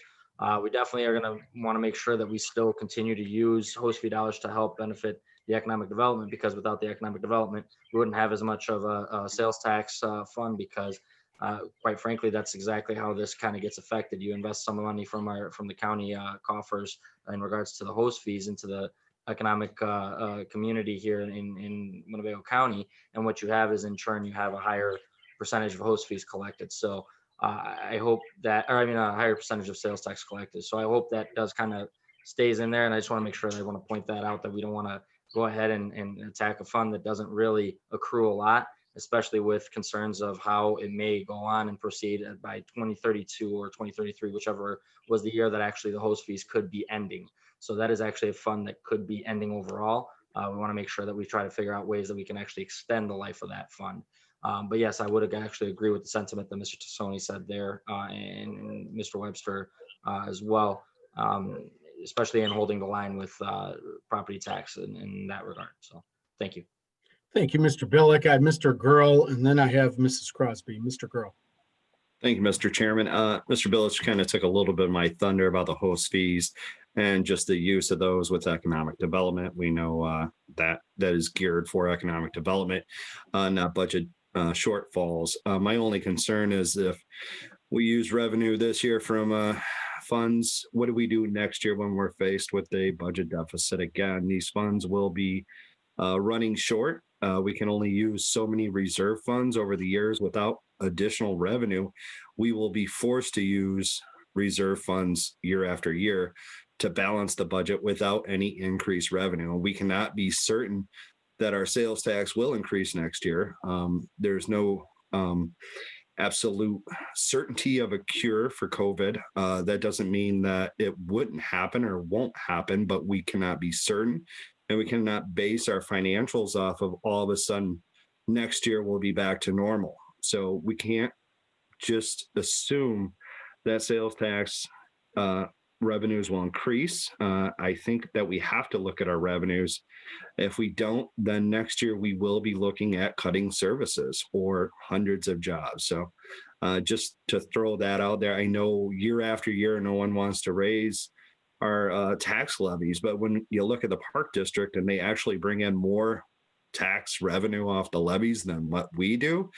We definitely are going to want to make sure that we still continue to use host fee dollars to help benefit the economic development, because without the economic development, we wouldn't have as much of a sales tax fund, because quite frankly, that's exactly how this kind of gets affected. You invest some money from the county coffers in regards to the host fees into the economic community here in Winnebago County, and what you have is in turn you have a higher percentage of host fees collected. So I hope that, or I mean, a higher percentage of sales tax collected. So I hope that does kind of stays in there, and I just want to make sure that I want to point that out, that we don't want to go ahead and attack a fund that doesn't really accrue a lot, especially with concerns of how it may go on and proceed by 2032 or 2033, whichever was the year that actually the host fees could be ending. So that is actually a fund that could be ending overall. We want to make sure that we try to figure out ways that we can actually extend the life of that fund. But yes, I would actually agree with the sentiment that Mr. Tassoni said there, and Mr. Webster as well, especially in holding the line with property tax in that regard. So thank you. Thank you, Mr. Billick. I have Mr. Girl, and then I have Mrs. Crosby. Mr. Girl. Thank you, Mr. Chairman. Mr. Billich kind of took a little bit of my thunder about the host fees and just the use of those with economic development. We know that is geared for economic development, not budget shortfalls. My only concern is if we use revenue this year from funds, what do we do next year when we're faced with a budget deficit? Again, these funds will be running short. We can only use so many reserve funds over the years without additional revenue. We will be forced to use reserve funds year after year to balance the budget without any increased revenue. We cannot be certain that our sales tax will increase next year. There's no absolute certainty of a cure for COVID. That doesn't mean that it wouldn't happen or won't happen, but we cannot be certain. And we cannot base our financials off of all of a sudden next year we'll be back to normal. So we can't just assume that sales tax revenues will increase. I think that we have to look at our revenues. If we don't, then next year we will be looking at cutting services or hundreds of jobs. So just to throw that out there, I know year after year, no one wants to raise tax levies. But when you look at the park district and they actually bring in more tax revenue off the levies than what we do.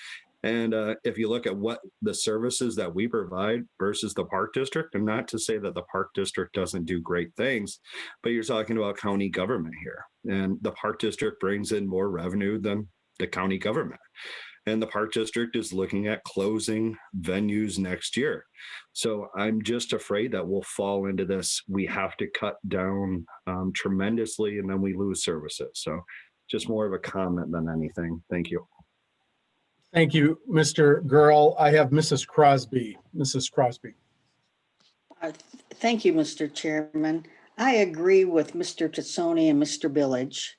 And if you look at what the services that we provide versus the park district, and not to say that the park district doesn't do great things, but you're talking about county government here. And the park district brings in more revenue than the county government. And the park district is looking at closing venues next year. So I'm just afraid that we'll fall into this. We have to cut down tremendously and then we lose services. So just more of a comment than anything. Thank you. Thank you, Mr. Girl. I have Mrs. Crosby. Mrs. Crosby. Thank you, Mr. Chairman. I agree with Mr. Tassoni and Mr. Village.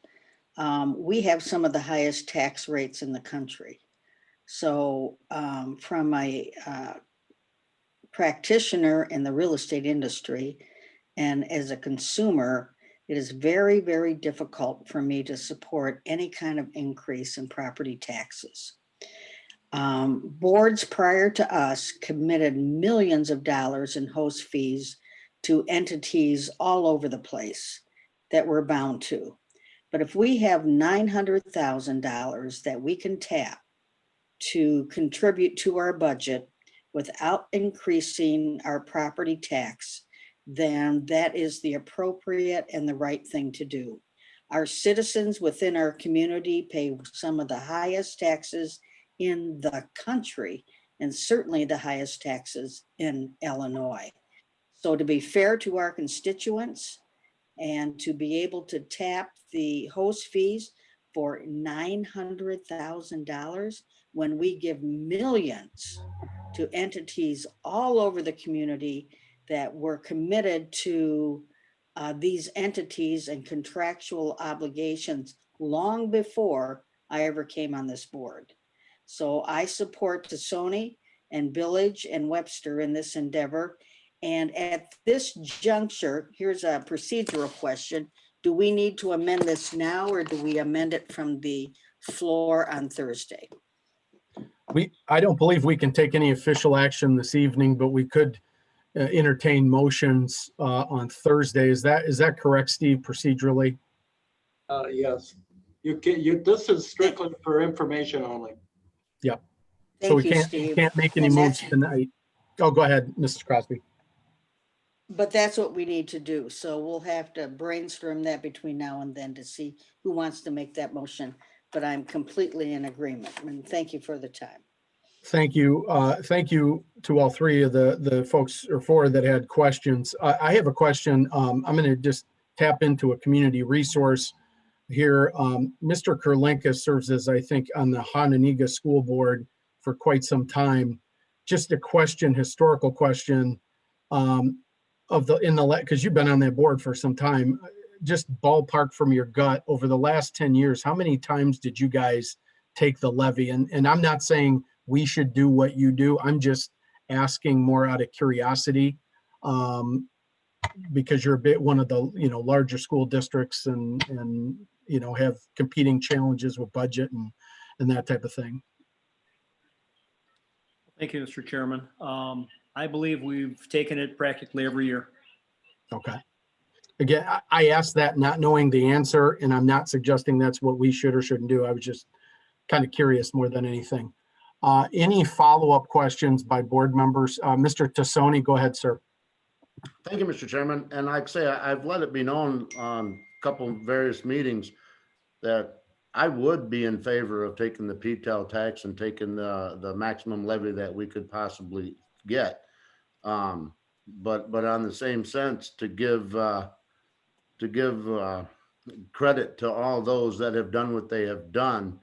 We have some of the highest tax rates in the country. So from a practitioner in the real estate industry and as a consumer, it is very, very difficult for me to support any kind of increase in property taxes. Boards prior to us committed millions of dollars in host fees to entities all over the place that we're bound to. But if we have $900,000 that we can tap to contribute to our budget without increasing our property tax, then that is the appropriate and the right thing to do. Our citizens within our community pay some of the highest taxes in the country, and certainly the highest taxes in Illinois. So to be fair to our constituents and to be able to tap the host fees for $900,000 when we give millions to entities all over the community that were committed to these entities and contractual obligations long before I ever came on this board. So I support Tassoni and Village and Webster in this endeavor. And at this juncture, here's a procedural question. Do we need to amend this now or do we amend it from the floor on Thursday? I don't believe we can take any official action this evening, but we could entertain motions on Thursday. Is that correct, Steve, procedurally? Yes. This is strictly for information only. Yep. So we can't make any moves tonight. Oh, go ahead, Mrs. Crosby. But that's what we need to do. So we'll have to brainstorm that between now and then to see who wants to make that motion. But I'm completely in agreement. And thank you for the time. Thank you. Thank you to all three of the folks or four that had questions. I have a question. I'm going to just tap into a community resource here. Mr. Kurlinka serves as, I think, on the Hananiga School Board for quite some time. Just a question, historical question, because you've been on that board for some time. Just ballpark from your gut, over the last 10 years, how many times did you guys take the levy? And I'm not saying we should do what you do. I'm just asking more out of curiosity, because you're a bit one of the larger school districts and have competing challenges with budget and that type of thing. Thank you, Mr. Chairman. I believe we've taken it practically every year. Okay. Again, I asked that not knowing the answer, and I'm not suggesting that's what we should or shouldn't do. I was just kind of curious more than anything. Any follow-up questions by board members? Mr. Tassoni, go ahead, sir. Thank you, Mr. Chairman. And like I say, I've let it be known on a couple of various meetings that I would be in favor of taking the PTEL tax and taking the maximum levy that we could possibly get. But on the same sense, to give credit to all those that have done what they have done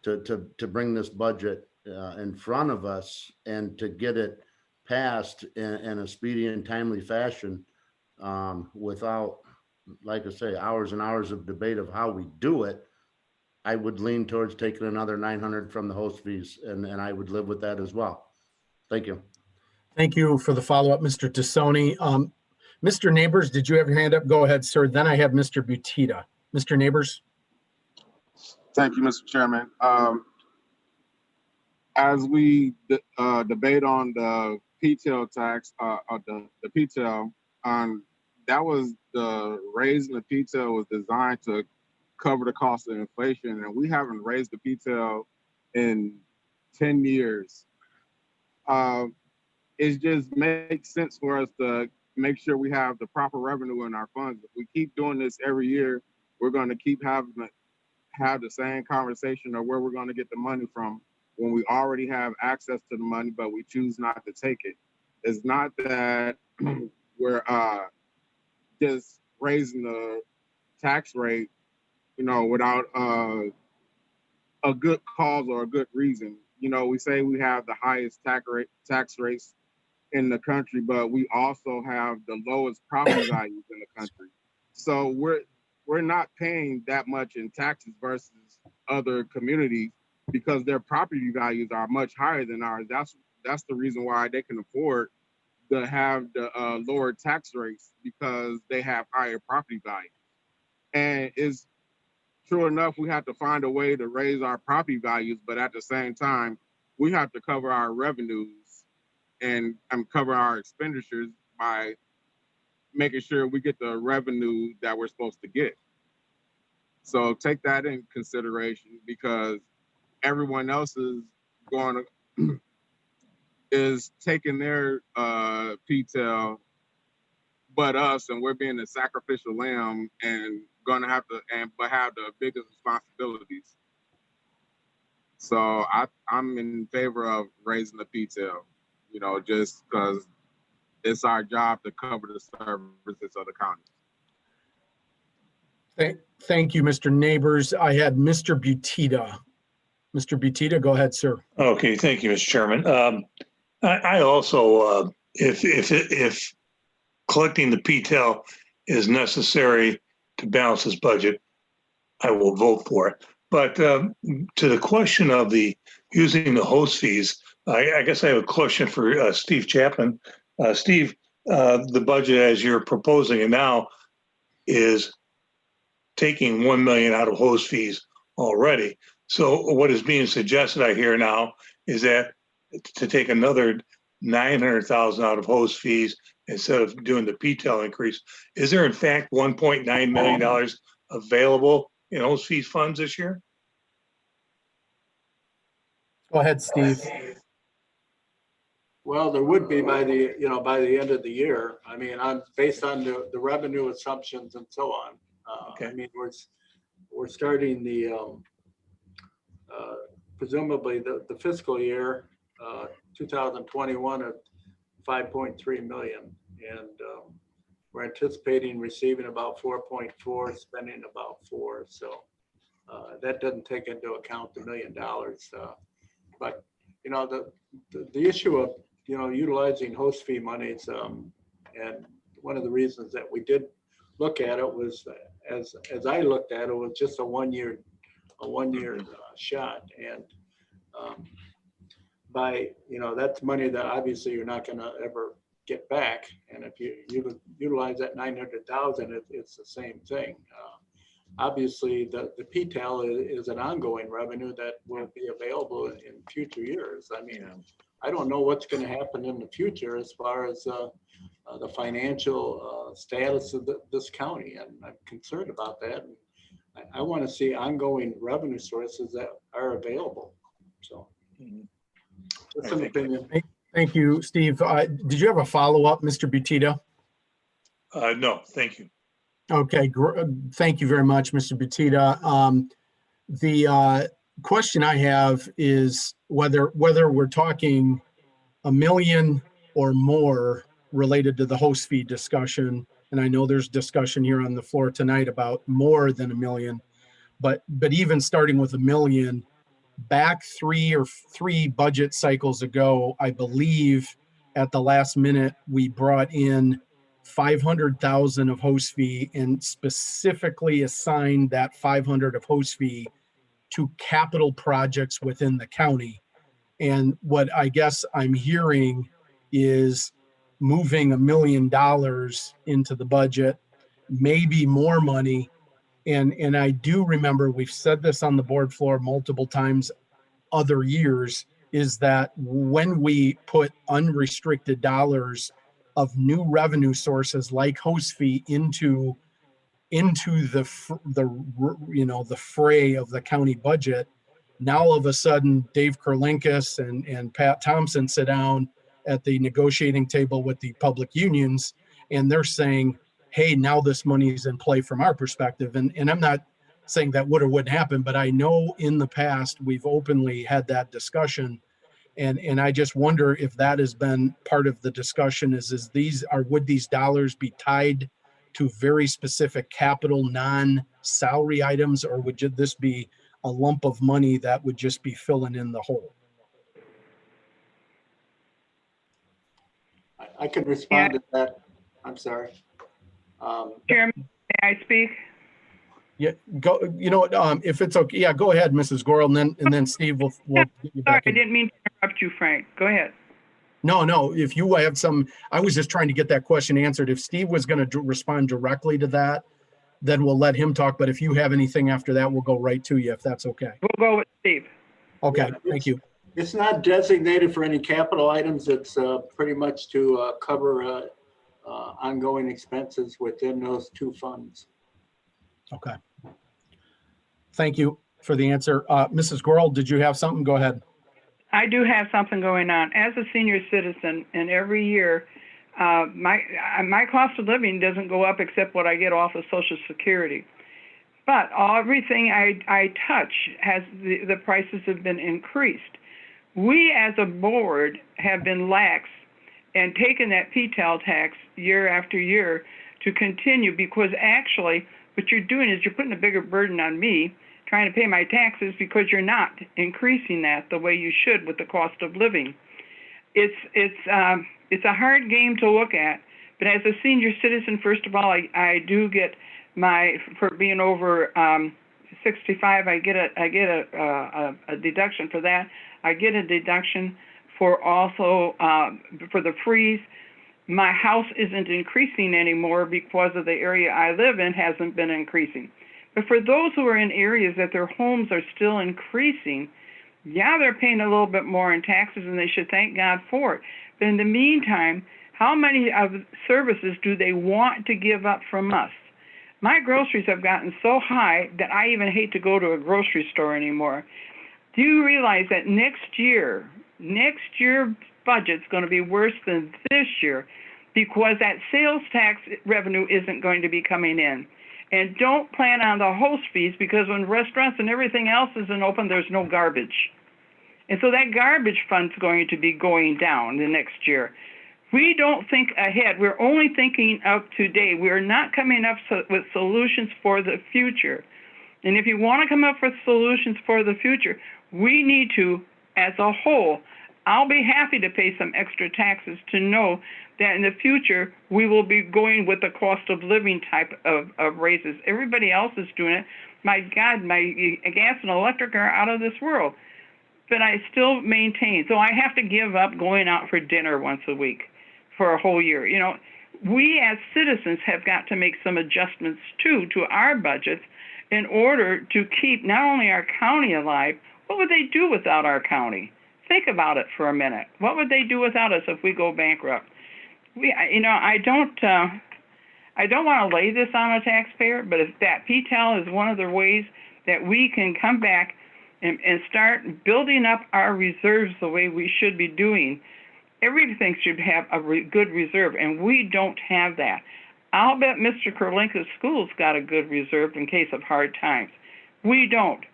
to bring this budget in front of us and to get it passed in a speedy and timely fashion, without, like I say, hours and hours of debate of how we do it. I would lean towards taking another 900 from the host fees, and I would live with that as well. Thank you. Thank you for the follow-up, Mr. Tassoni. Mr. Neighbors, did you have your hand up? Go ahead, sir. Then I have Mr. Butita. Mr. Neighbors. Thank you, Mr. Chairman. As we debate on the PTEL tax, the PTEL, that was the raising the P-tail was designed to cover the cost of inflation, and we haven't raised the P-tail in 10 years. It just makes sense for us to make sure we have the proper revenue in our funds. If we keep doing this every year, we're going to keep have the same conversation of where we're going to get the money from when we already have access to the money, but we choose not to take it. It's not that we're just raising the tax rate, you know, without a good cause or a good reason. You know, we say we have the highest tax rates in the country, but we also have the lowest property values in the country. So we're not paying that much in taxes versus other communities because their property values are much higher than ours. That's the reason why they can afford to have the lower tax rates, because they have higher property values. And it's true enough, we have to find a way to raise our property values, but at the same time, we have to cover our revenues and cover our expenditures by making sure we get the revenue that we're supposed to get. So take that in consideration, because everyone else is going to is taking their P-tail, but us, and we're being the sacrificial lamb and gonna have to but have the biggest responsibilities. So I'm in favor of raising the P-tail, you know, just because it's our job to cover the services of the county. Thank you, Mr. Neighbors. I had Mr. Butita. Mr. Butita, go ahead, sir. Okay, thank you, Mr. Chairman. I also, if collecting the P-tail is necessary to balance this budget, I will vote for it. But to the question of the using the host fees, I guess I have a question for Steve Chapman. Steve, the budget as you're proposing it now is taking $1 million out of host fees already. So what is being suggested, I hear now, is that to take another $900,000 out of host fees instead of doing the P-tail increase. Is there in fact $1.9 million available in host fees funds this year? Go ahead, Steve. Well, there would be by the end of the year. I mean, based on the revenue assumptions and so on. Okay. I mean, we're starting the presumably the fiscal year 2021 at 5.3 million, and we're anticipating receiving about 4.4, spending about 4. So that doesn't take into account the $1 million. But you know, the issue of utilizing host fee monies, and one of the reasons that we did look at it was, as I looked at it, was just a one year shot, and by that's money that obviously you're not going to ever get back. And if you utilize that 900,000, it's the same thing. Obviously, the P-tail is an ongoing revenue that will be available in future years. I mean, I don't know what's going to happen in the future as far as the financial status of this county, and I'm concerned about that. And I want to see ongoing revenue sources that are available. So, that's an opinion. Thank you, Steve. Did you have a follow-up, Mr. Butita? No, thank you. Okay, thank you very much, Mr. Butita. The question I have is whether we're talking $1 million or more related to the host fee discussion. And I know there's discussion here on the floor tonight about more than $1 million, but even starting with $1 million, back three budget cycles ago, I believe at the last minute, we brought in 500,000 of host fee and specifically assigned that 500 of host fee to capital projects within the county. And what I guess I'm hearing is moving $1 million into the budget, maybe more money. And I do remember we've said this on the board floor multiple times other years, is that when we put unrestricted dollars of new revenue sources like host fee into the fray of the county budget. Now all of a sudden, Dave Kurlinkus and Pat Thompson sit down at the negotiating table with the public unions, and they're saying, hey, now this money is in play from our perspective. And I'm not saying that would or wouldn't happen, but I know in the past we've openly had that discussion. And I just wonder if that has been part of the discussion would these dollars be tied to very specific capital non-salary items, or would this be a lump of money that would just be filling in the hole? I could respond to that. I'm sorry. Chairman, may I speak? Yeah, go. If it's okay, yeah, go ahead, Mrs. Gorel, and then Steve will get you Sorry, back I in. didn't mean to interrupt you, Frank. Go ahead. No, if you have some, I was just trying to get that question answered. If Steve was going to respond directly to that, then we'll let him talk. But if you have anything after that, we'll go right to you, if that's okay. We'll go with Steve. Okay, thank you. It's not designated for any capital items. It's pretty much to cover ongoing expenses within those two funds. Okay. Thank you for the answer. Mrs. Gorel, did you have something? Go ahead. I do have something going on. As a senior citizen, and every year, my cost of living doesn't go up except what I get off of Social Security. But everything I touch the prices have been increased. We as a board have been lax and taken that PTEL tax year after year to continue, because actually what you're doing is you're putting a bigger burden on me trying to pay my taxes, because you're not increasing that the way you should with the cost of living. It's a hard game to look at, but as a senior citizen, first of all, I do get for being over 65, I get a deduction for that. I get a deduction for also for the freeze. My house isn't increasing anymore because of the area I live in hasn't been increasing. But for those who are in areas that their homes are still increasing, yeah, they're paying a little bit more in taxes, and they should thank God for it. But in the meantime, how many of services do they want to give up from us? My groceries have gotten so high that I even hate to go to a grocery store anymore. Do you realize that next year budget's going to be worse than this year, because that sales tax revenue isn't going to be coming in? And don't plan on the host fees, because when restaurants and everything else isn't open, there's no garbage. And so that garbage fund's going to be going down the next year. We don't think ahead. We're only thinking of today. We're not coming up with solutions for the future. And if you want to come up with solutions for the future, we need to, as a whole, I'll be happy to pay some extra taxes to know that in the future we will be going with the cost of living type of raises. Everybody else is doing it. My God, my gas and electric are out of this world. But I still maintain. So I have to give up going out for dinner once a week for a whole year. You know, we as citizens have got to make some adjustments too to our budgets in order to keep not only our county alive. What would they do without our county? Think about it for a minute. What would they do without us if we go bankrupt? I don't want to lay this on a taxpayer, but if that PTEL is one of the ways that we can come back and start building up our reserves the way we should be doing, everything should have a good reserve, and we don't have that. I'll bet Mr. Kurlinka's school's got a good reserve in case of hard times. We don't,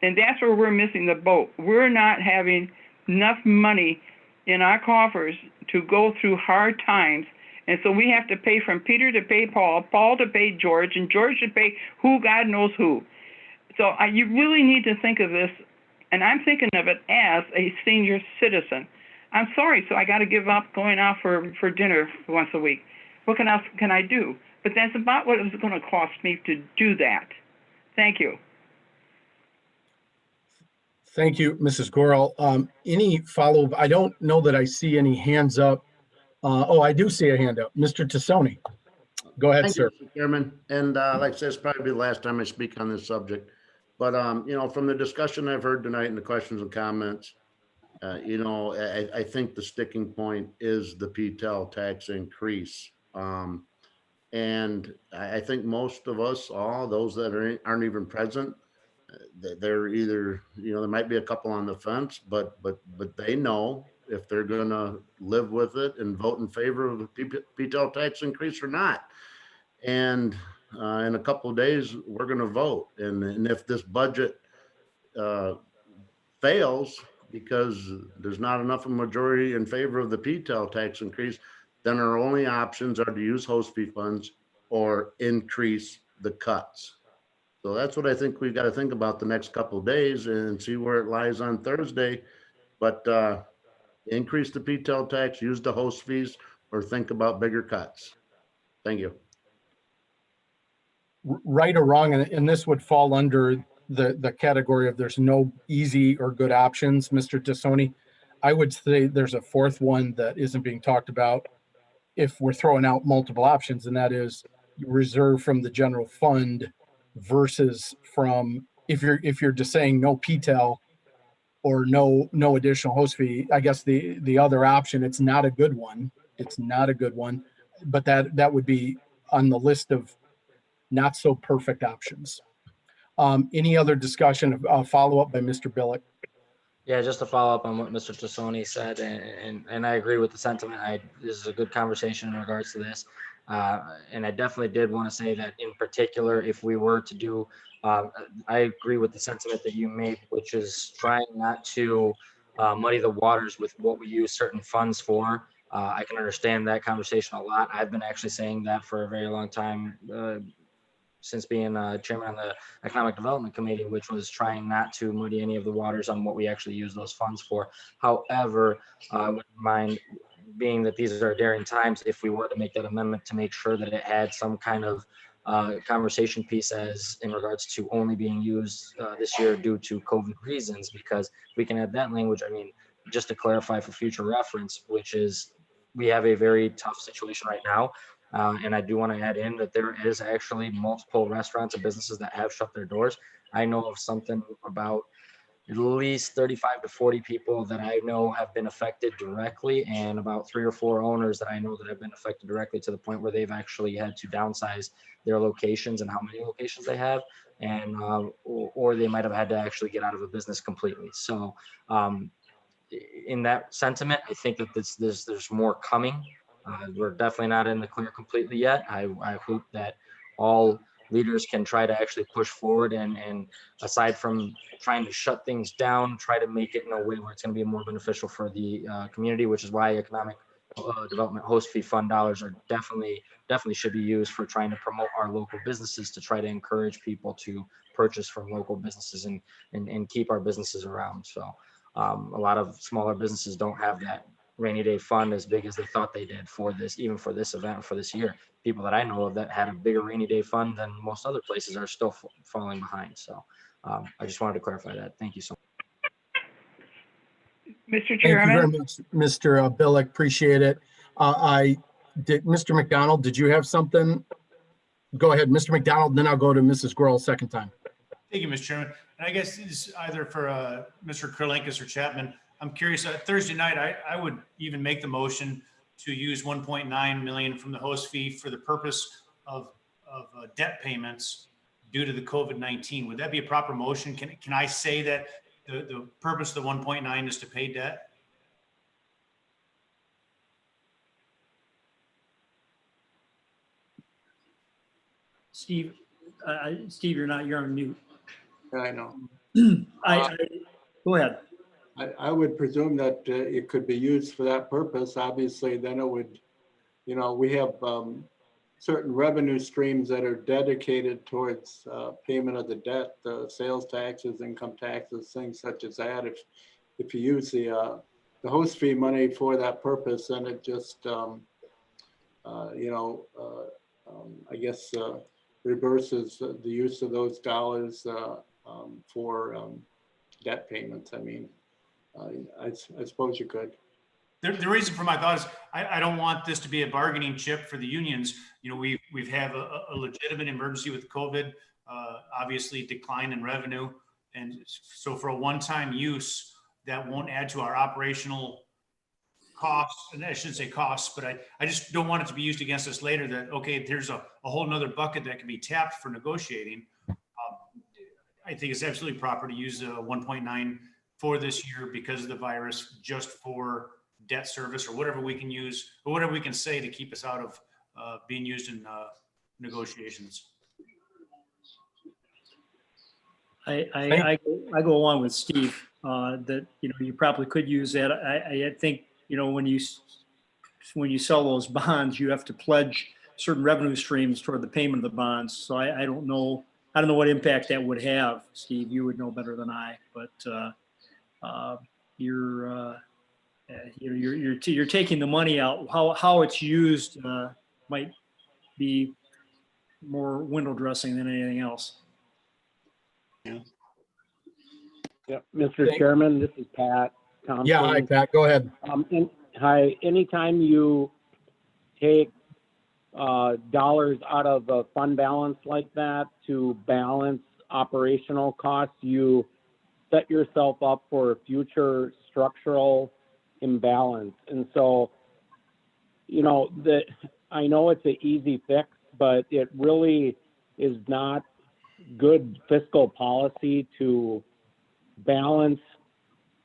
and that's where we're missing the boat. We're not having enough money in our coffers to go through hard times. And so we have to pay from Peter to pay Paul, Paul to pay George, and George to pay who God knows who. So you really need to think of this, and I'm thinking of it as a senior citizen. I'm sorry, so I got to give up going out for dinner once a week. What else can I do? But that's about what it's going to cost me to do that. Thank you. Thank you, Mrs. Gorel. Any follow-up? I don't know that I see any hands up. I do see a hand up. Mr. Tassoni. Go ahead, Thank sir. you, Mr. Chairman. And like I said, it's probably the last time I speak on this subject. But, from the discussion I've heard tonight and the questions and comments, I think the sticking point is the PTEL tax increase. And I think most of us, all those that aren't even present, they're either, there might be a couple on the fence, but they know if they're gonna live with it and vote in favor of the PTEL tax increase or not. And in a couple of days, we're gonna vote. And if this budget fails because there's not enough of a majority in favor of the PTEL tax increase, then our only options are to use host fee funds or increase the cuts. So that's what I think we've got to think about the next couple of days and see where it lies on Thursday. But increase the PTEL tax, use the host fees, or think about bigger cuts. Thank you. Right or wrong, and this would fall under the category of there's no easy or good options, Mr. Tassoni. I would say there's a fourth one that isn't being talked about if we're throwing out multiple options, and that is reserve from the general fund versus from, if you're just saying no PTEL or no additional host fee. I guess the other option, it's not a good one. It's not a good one, but that would be on the list of not so perfect options. Any other discussion? Follow up by Mr. Billick. Yeah, just to follow up on what Mr. Tassoni said, and I agree with the sentiment. This is a good conversation in regards to this. And I definitely did want to say that in particular, if we were to do, I agree with the sentiment that you made, which is trying not to muddy the waters with what we use certain funds for. I can understand that conversation a lot. I've been actually saying that for a very long time, since being chairman on the Economic Development Committee, which was trying not to muddy any of the waters on what we actually use those funds for. However, I wouldn't mind, being that these are daring times, if we were to make that amendment to make sure that it had some kind of conversation piece as in regards to only being used this year due to COVID reasons, because we can add that language. I mean, just to clarify for future reference, which is we have a very tough situation right now. And I do want to add in that there is actually multiple restaurants and businesses that have shut their doors. I know of something about at least 35 to 40 people that I know have been affected directly, and about 3 or 4 owners that I know that have been affected directly to the point where they've actually had to downsize their locations and how many locations they have, and or they might have had to actually get out of a business completely. So in that sentiment, I think that there's more coming. We're definitely not in the clear completely yet. I hope that all leaders can try to actually push forward and aside from trying to shut things down, try to make it in a way where it's going to be more beneficial for the community, which is why Economic Development Host Fee Fund dollars are definitely should be used for trying to promote our local businesses, to try to encourage people to purchase from local businesses and keep our businesses around. So a lot of smaller businesses don't have that rainy day fund as big as they thought they did for this, even for this event, for this year. People that I know of that had a bigger rainy day fund than most other places are still falling behind. So I just wanted to clarify that. Thank you so much. Mr. Chairman. Thank you very much, Mr. Billick. Appreciate it. Mr. McDonald, did you have something? Go ahead, Mr. McDonald, then I'll go to Mrs. Grohl second time. Thank you, Mr. Chairman. And I guess it's either for Mr. Kurlinkus or Chapman. I'm curious, Thursday night, I would even make the motion to use 1.9 million from the host fee for the purpose of debt payments due to the COVID-19. Would that be a proper motion? Can I say that the purpose of the 1.9 is to pay debt? Steve, you're on mute. I know. Go ahead. I would presume that it could be used for that purpose. Obviously, then it would, we have certain revenue streams that are dedicated towards payment of the debt, sales taxes, income taxes, things such as that. If you use the host fee money for that purpose, then it just, I guess reverses the use of those dollars for debt payments. I mean, I suppose you could. The reason for my thought is I don't want this to be a bargaining chip for the unions. We've had a legitimate emergency with COVID, obviously decline in revenue. And so for a one-time use, that won't add to our operational costs, and I shouldn't say costs, but I just don't want it to be used against us later that, okay, there's a whole nother bucket that can be tapped for negotiating. I think it's absolutely proper to use 1.9 for this year because of the virus, just for debt service or whatever we can use, or whatever we can say to keep us out of being used in negotiations. I go along with Steve, that, you probably could use that. I think, when you sell those bonds, you have to pledge certain revenue streams toward the payment of the bonds. So I don't know what impact that would have. Steve, you would know better than I, but you're taking the money out. How it's used might be more window dressing than anything else. Yeah, Mr. Chairman, this is Pat Thompson. Yeah, hi, Pat, go ahead. Hi, anytime you take dollars out of a fund balance like that to balance operational costs, you set yourself up for a future structural imbalance. And so, I know it's an easy fix, but it really is not good fiscal policy to balance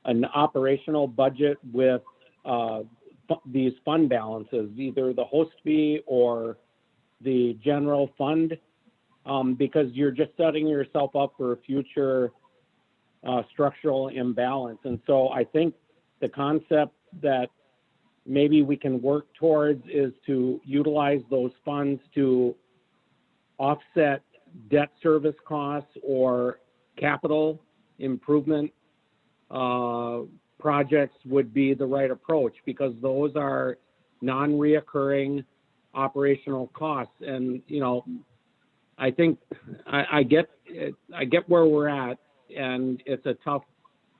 an operational budget with these fund balances, either the host fee or the general fund, because you're just setting yourself up for a future structural imbalance. And so I think the concept that maybe we can work towards is to utilize those funds to offset debt service costs or capital improvement projects would be the right approach, because those are non-reoccurring operational costs. And I think I get where we're at, and it's a tough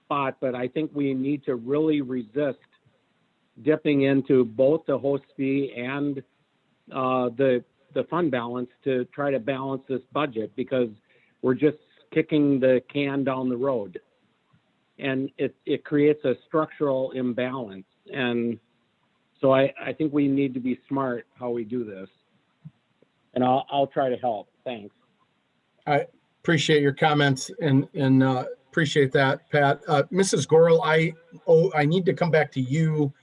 spot, but I think we need to really resist dipping into both the host fee and the fund balance to try to balance this budget, because we're just kicking the can down the road, and it creates a structural imbalance. And so I think we need to be smart how we do this, and I'll try to help. Thanks. I appreciate your comments and appreciate that, Pat. Mrs. Gorel, I need to come back to you,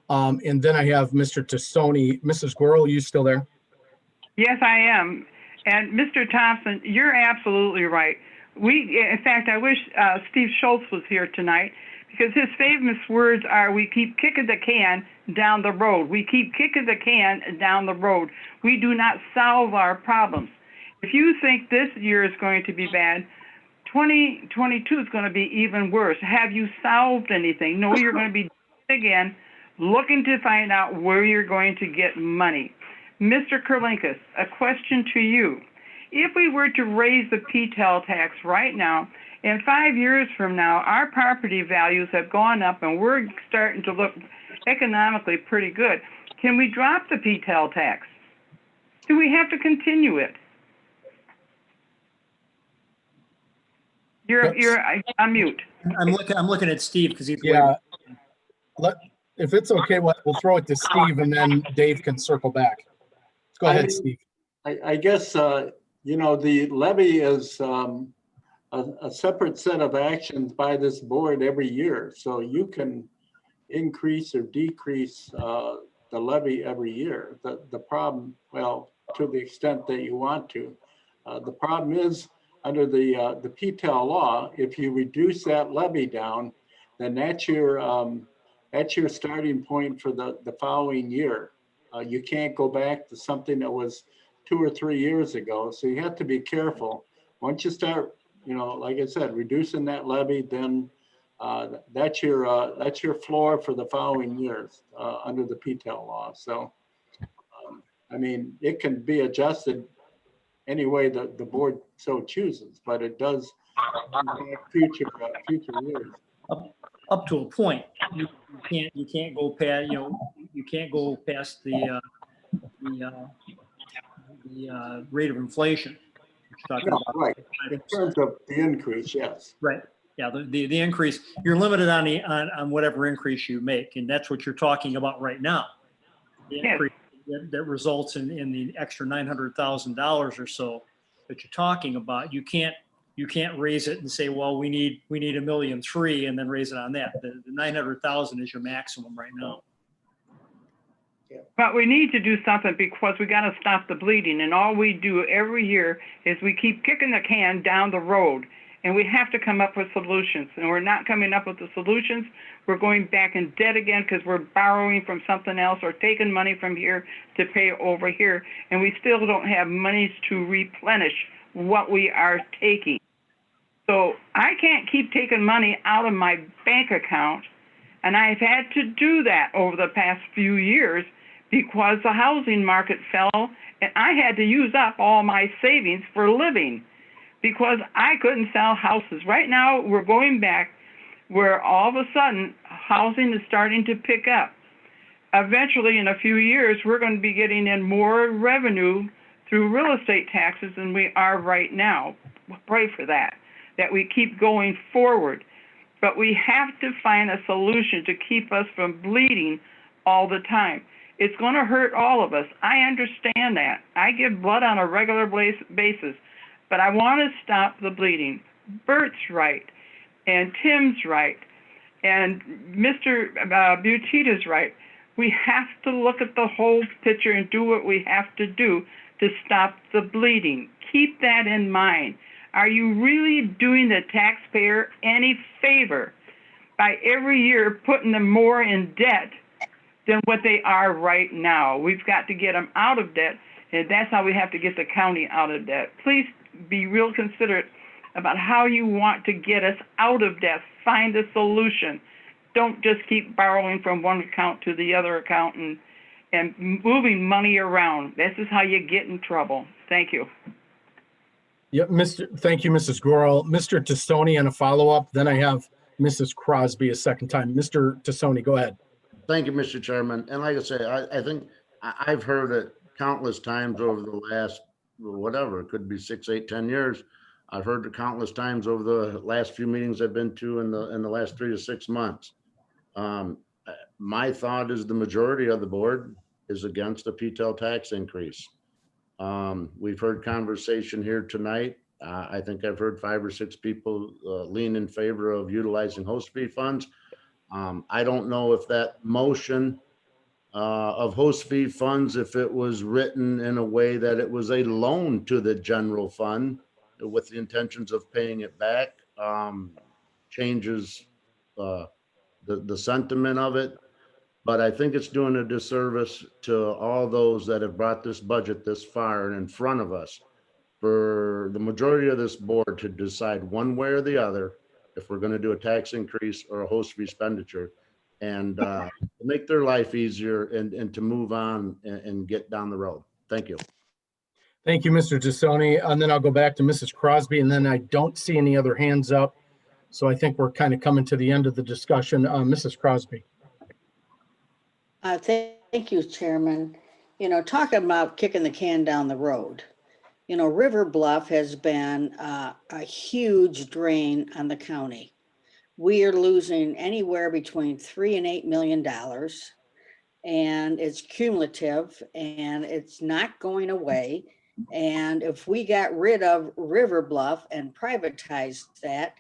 and then I have Mr. Tassoni. Mrs. Gorel, you still there? Yes, I am. And Mr. Thompson, you're absolutely right. In fact, I wish Steve Schultz was here tonight, because his famous words are, we keep kicking the can down the road. We keep kicking the can down the road. We do not solve our problems. If you think this year is going to be bad, 2022 is going to be even worse. Have you solved anything? No, you're going to be again looking to find out where you're going to get money. Mr. Kurlinkus, a question to you. If we were to raise the PTEL tax right now, and 5 years from now, our property values have gone up and we're starting to look economically pretty good, can we drop the PTEL tax? Do we have to continue it? You're on mute. I'm looking at Steve because he's Yeah. If it's okay, we'll throw it to Steve, and then Dave can circle back. Go ahead, Steve. I guess, the levy is a separate set of actions by this board every year. So you can increase or decrease the levy every year. The problem, well, to the extent that you want to. The problem is, under the PTEL law, if you reduce that levy down, then that's your starting point for the following year. You can't go back to something that was 2 or 3 years ago. So you have to be careful. Once you start, like I said, reducing that levy, then that's your floor for the following years under the PTEL law. So, it can be adjusted any way that the board so chooses, but it does impact future years. Up to a point. You can't go past, you can't go past the rate of inflation. No, right. In terms of the increase, yes. Right. Yeah, the increase, you're limited on whatever increase you make, and that's what you're talking about right now. The Yes. increase that results in the extra $900,000 or so that you're talking about. You can't raise it and say, well, we need $1.3 million and then raise it on that. The 900,000 is your maximum right now. But we need to do something because we got to stop the bleeding. And all we do every year is we keep kicking the can down the road. And we have to come up with solutions. And we're not coming up with the solutions. We're going back in debt again because we're borrowing from something else or taking money from here to pay over here. And we still don't have monies to replenish what we are taking. So I can't keep taking money out of my bank account. And I've had to do that over the past few years because the housing market fell and I had to use up all my savings for living because I couldn't sell houses. Right now, we're going back where all of a sudden housing is starting to pick up. Eventually, in a few years, we're going to be getting in more revenue through real estate taxes than we are right now. Pray for that we keep going forward. But we have to find a solution to keep us from bleeding all the time. It's going to hurt all of us. I understand that. I give blood on a regular basis, but I want to stop the bleeding. Bert's right, and Tim's right, and Mr. Butita's right. We have to look at the whole picture and do what we have to do to stop the bleeding. Keep that in mind. Are you really doing the taxpayer any favor by every year putting them more in debt than what they are right now? We've got to get them out of debt, and that's how we have to get the county out of debt. Please be real considerate about how you want to get us out of debt. Find a solution. Don't just keep borrowing from one account to the other account and moving money around. This is how you get in trouble. Thank you. Yep, thank you, Mrs. Gorel. Mr. Tassoni on a follow-up, then I have Mrs. Crosby a second time. Mr. Tassoni, go ahead. Thank you, Mr. Chairman. And like I say, I think I've heard it countless times over the last, whatever, it could be 6, 8, 10 years. I've heard it countless times over the last few meetings I've been to in the last 3 to 6 months. My thought is the majority of the board is against the PTEL tax increase. We've heard conversation here tonight. I think I've heard 5 or 6 people lean in favor of utilizing host fee funds. I don't know if that motion of host fee funds, if it was written in a way that it was a loan to the general fund with the intentions of paying it back, changes the sentiment of it. But I think it's doing a disservice to all those that have brought this budget this far and in front of us for the majority of this board to decide one way or the other if we're going to do a tax increase or a host fee expenditure, and make their life easier and to move on and get down the road. Thank you. Thank you, Mr. Tassoni. And then I'll go back to Mrs. Crosby, and then I don't see any other hands up. So I think we're kind of coming to the end of the discussion. Mrs. Crosby. Thank you, Chairman. Talking about kicking the can down the road, River Bluff has been a huge drain on the county. We are losing anywhere between $3 and $8 million, and it's cumulative and it's not going away. And if we got rid of River Bluff and privatized that,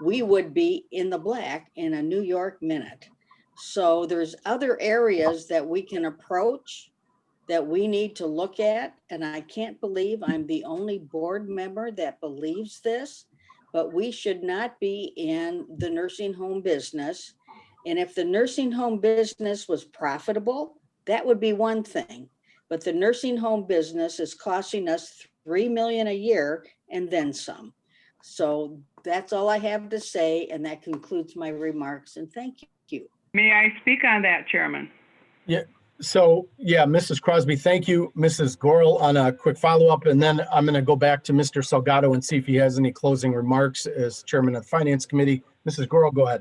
we would be in the black in a New York minute. So there's other areas that we can approach that we need to look at. And I can't believe I'm the only board member that believes this, but we should not be in the nursing home business. And if the nursing home business was profitable, that would be one thing. But the nursing home business is costing us $3 million a year and then some. So that's all I have to say. And that concludes my remarks. And thank you. May I speak on that, Chairman? Yeah. So, yeah, Mrs. Crosby, thank you. Mrs. Gorel on a quick follow-up, and then I'm going to go back to Mr. Salgado and see if he has any closing remarks as chairman of the Finance Committee. Mrs. Gorel, go ahead.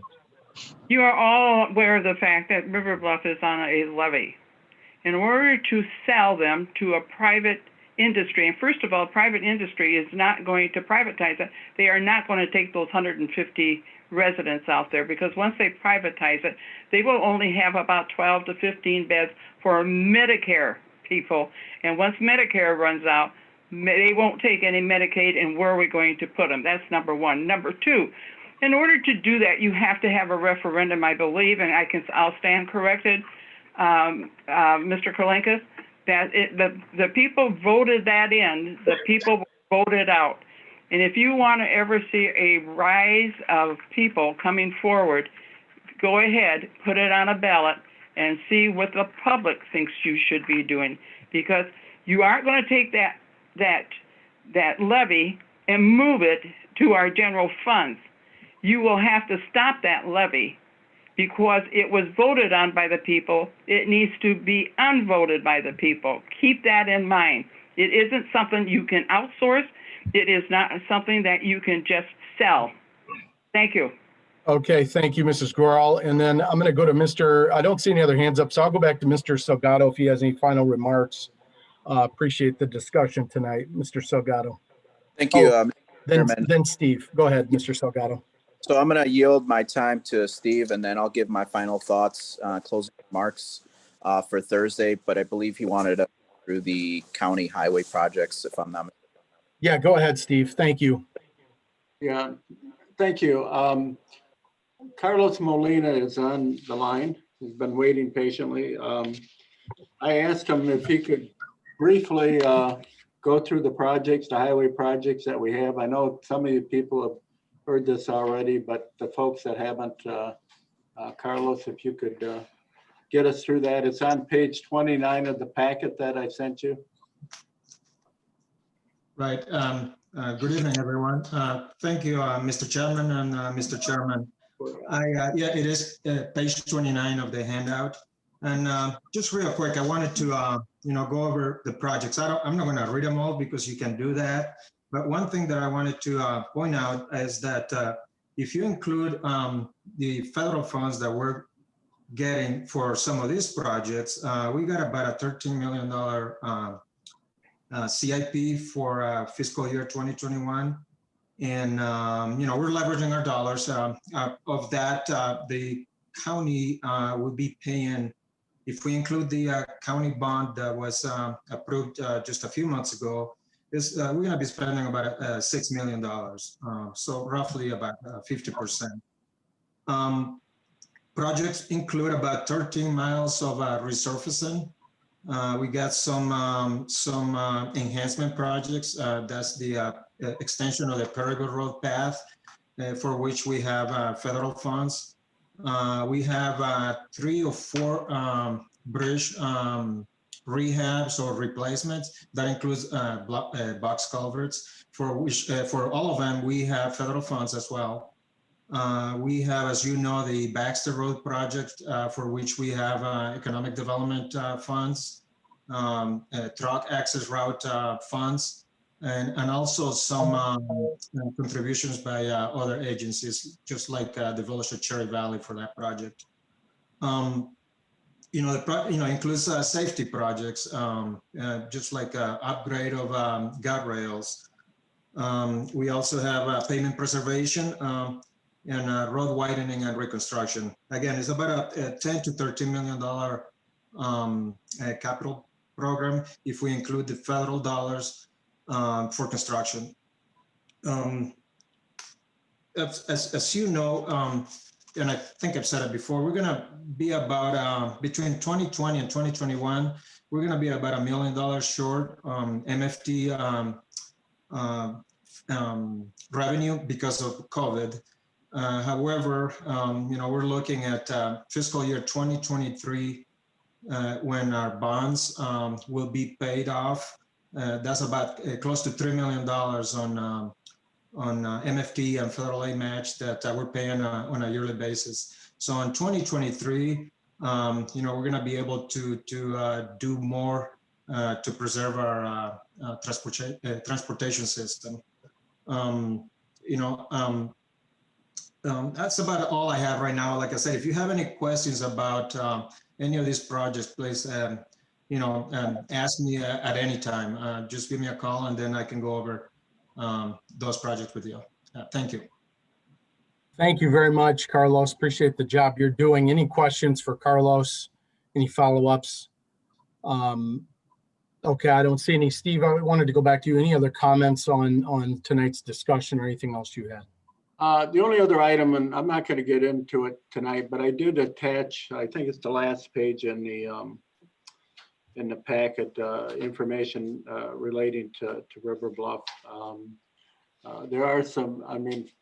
You are all aware of the fact that River Bluff is on a levy. In order to sell them to a private industry, and first of all, private industry is not going to privatize it. They are not going to take those 150 residents out there, because once they privatize it, they will only have about 12 to 15 beds for Medicare people. And once Medicare runs out, they won't take any Medicaid, and where are we going to put them? That's number one. Number two, in order to do that, you have to have a referendum, I believe, and I'll stand corrected, Mr. Kurlenkus, that the people voted that in, the people voted out. And if you want to ever see a rise of people coming forward, go ahead, put it on a ballot, and see what the public thinks you should be doing. Because you aren't going to take that levy and move it to our general funds. You will have to stop that levy because it was voted on by the people. It needs to be unvoted by the people. Keep that in mind. It isn't something you can outsource. It is not something that you can just sell. Thank you. Okay, thank you, Mrs. Goral. And then I'm going to go to I don't see any other hands up, so I'll go back to Mr. Salgado if he has any final remarks. Appreciate the discussion tonight, Mr. Salgado. Thank you, Then Steve, go ahead, Mr. Salgado. So I'm going to yield my time to Steve, and then I'll give my final thoughts, closing remarks for Thursday. But I believe he wanted to go through the county highway projects, if I'm not mistaken. Yeah, go ahead, Steve. Thank you. Yeah, thank you. Carlos Molina is on the line. He's been waiting patiently. I asked him if he could briefly go through the projects, the highway projects that we have. I know some of you people have heard this already, but the folks that haven't, Carlos, if you could get us through that. It's on page 29 of the packet that I sent you. Right. Good evening, everyone. Thank you, Mr. Chairman and Mr. Chairman. Yeah, it is page 29 of the handout. And just real quick, I wanted to go over the projects. I'm not going to read them all because you can do that. But one thing that I wanted to point out is that if you include the federal funds that we're getting for some of these projects, we got about a $13 million CIP for fiscal year 2021. And, we're leveraging our dollars. Of that, the county would be paying, if we include the county bond that was approved just a few months ago, we're going to be spending about $6 million. So roughly about 50%. Projects include about 13 miles of resurfacing. We got some enhancement projects. That's the extension of the Perigo Road path, for which we have federal funds. We have 3 or 4 bridge rehabs or replacements. That includes box culverts, for which for all of them we have federal funds as well. We have, as you know, the Baxter Road project, for which we have economic development funds, truck access route funds, and also some contributions by other agencies, just like the Village of Cherry Valley for that project. Includes safety projects, just like upgrade of guardrails. We also have pavement preservation and road widening and reconstruction. Again, it's about a $10 to $13 million capital program if we include the federal dollars for construction. As you know, and I think I've said it before, we're gonna be about, between 2020 and 2021, we're gonna be about $1 million short MFT revenue because of COVID. However, we're looking at fiscal year 2023 when our bonds will be paid off. That's about close to $3 million on MFT and federal aid match that we're paying on a yearly basis. So in 2023, we're going to be able to do more to preserve our transportation system. That's about all I have right now. Like I said, if you have any questions about any of these projects, please, ask me at any time. Just give me a call and then I can go over those projects with you. Thank you. Thank you very much, Carlos. Appreciate the job you're doing. Any questions for Carlos? Any follow-ups? Okay, I don't see any. Steve, I wanted to go back to you. Any other comments on tonight's discussion or anything else you had? The only other item, and I'm not going to get into it tonight, but I did attach, I think it's the last page in the packet, information relating to River Bluff. There are some,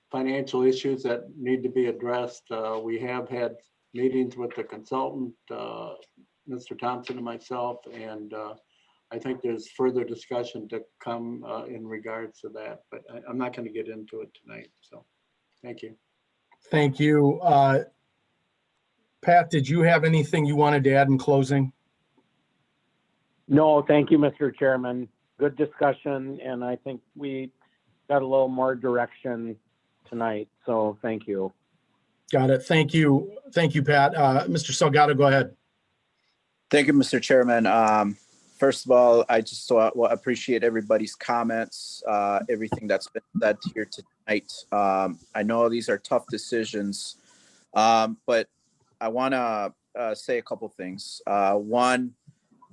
financial issues that need to be addressed. We have had meetings with the consultant, Mr. Thompson and myself, and I think there's further discussion to come in regards to that, but I'm not going to get into it tonight. So, thank you. Thank you. Pat, did you have anything you wanted to add in closing? No, thank you, Mr. Chairman. Good discussion, and I think we got a little more direction tonight, so thank you. Got it. Thank you. Thank you, Pat. Mr. Salgado, go ahead. Thank you, Mr. Chairman. First of all, I just appreciate everybody's comments, everything that's been said here tonight. I know these are tough decisions, but I want to say a couple things. One,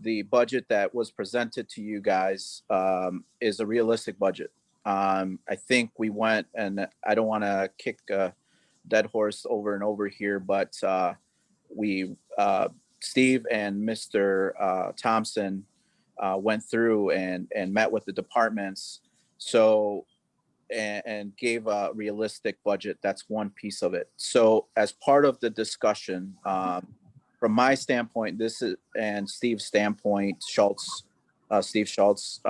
the budget that was presented to you guys is a realistic budget. I think we went, and I don't want to kick a dead horse over and over here, but Steve and Mr. Thompson went through and met with the departments, and gave a realistic budget. That's one piece of it. So as part of the discussion, from my standpoint, and Steve's standpoint, Steve Schultz,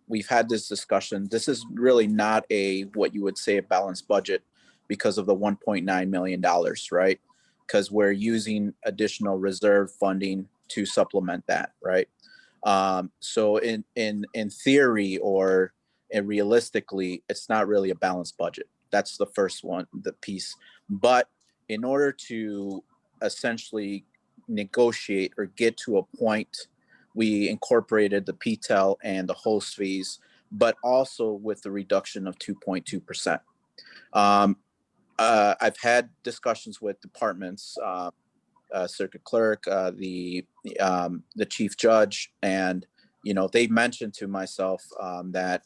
we've had this discussion. This is really not what you would say a balanced budget because of the $1.9 million, right? Because we're using additional reserve funding to supplement that, right? So in theory or realistically, it's not really a balanced budget. That's the first one, the piece. But in order to essentially negotiate or get to a point, we incorporated the PTEL and the host fees, but also with the reduction of 2.2%. I've had discussions with departments, circuit clerk, the chief judge, and they mentioned to myself that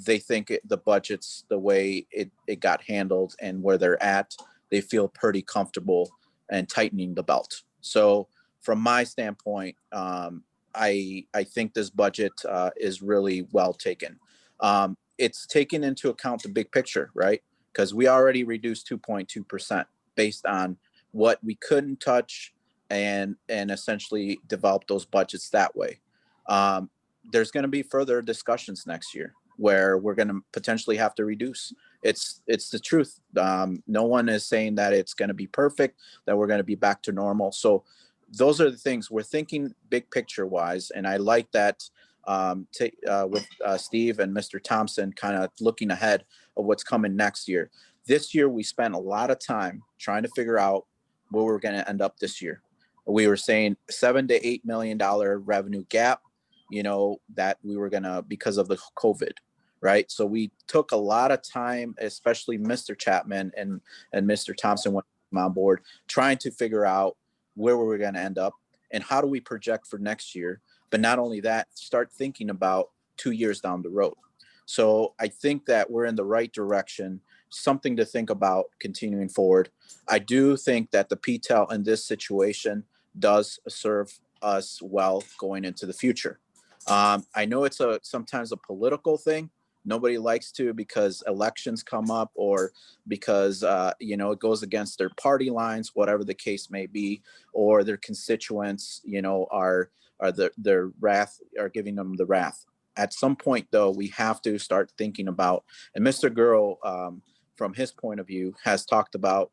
they think the budget's the way it got handled and where they're at, they feel pretty comfortable and tightening the belt. So from my standpoint, I think this budget is really well taken. It's taken into account the big picture, right? Because we already reduced 2.2% based on what we couldn't touch and essentially develop those budgets that way. There's going to be further discussions next year where we're going to potentially have to reduce. It's the truth. No one is saying that it's going to be perfect, that we're going to be back to normal. So those are the things we're thinking big picture wise. And I like that with Steve and Mr. Thompson kind of looking ahead of what's coming next year. This year, we spent a lot of time trying to figure out where we're going to end up this year. We were saying $7 to $8 million revenue gap, that we were going to, because of the COVID, right? So we took a lot of time, especially Mr. Chapman and Mr. Thompson went on board, trying to figure out where we were going to end up and how do we project for next year. But not only that, start thinking about 2 years down the road. So I think that we're in the right direction, something to think about continuing forward. I do think that the PTEL in this situation does serve us well going into the future. I know it's sometimes a political thing. Nobody likes to because elections come up or because, it goes against their party lines, whatever the case may be, or their constituents, are their wrath, are giving them the wrath. At some point, though, we have to start thinking about, and Mr. Gurl, from his point of view, has talked about,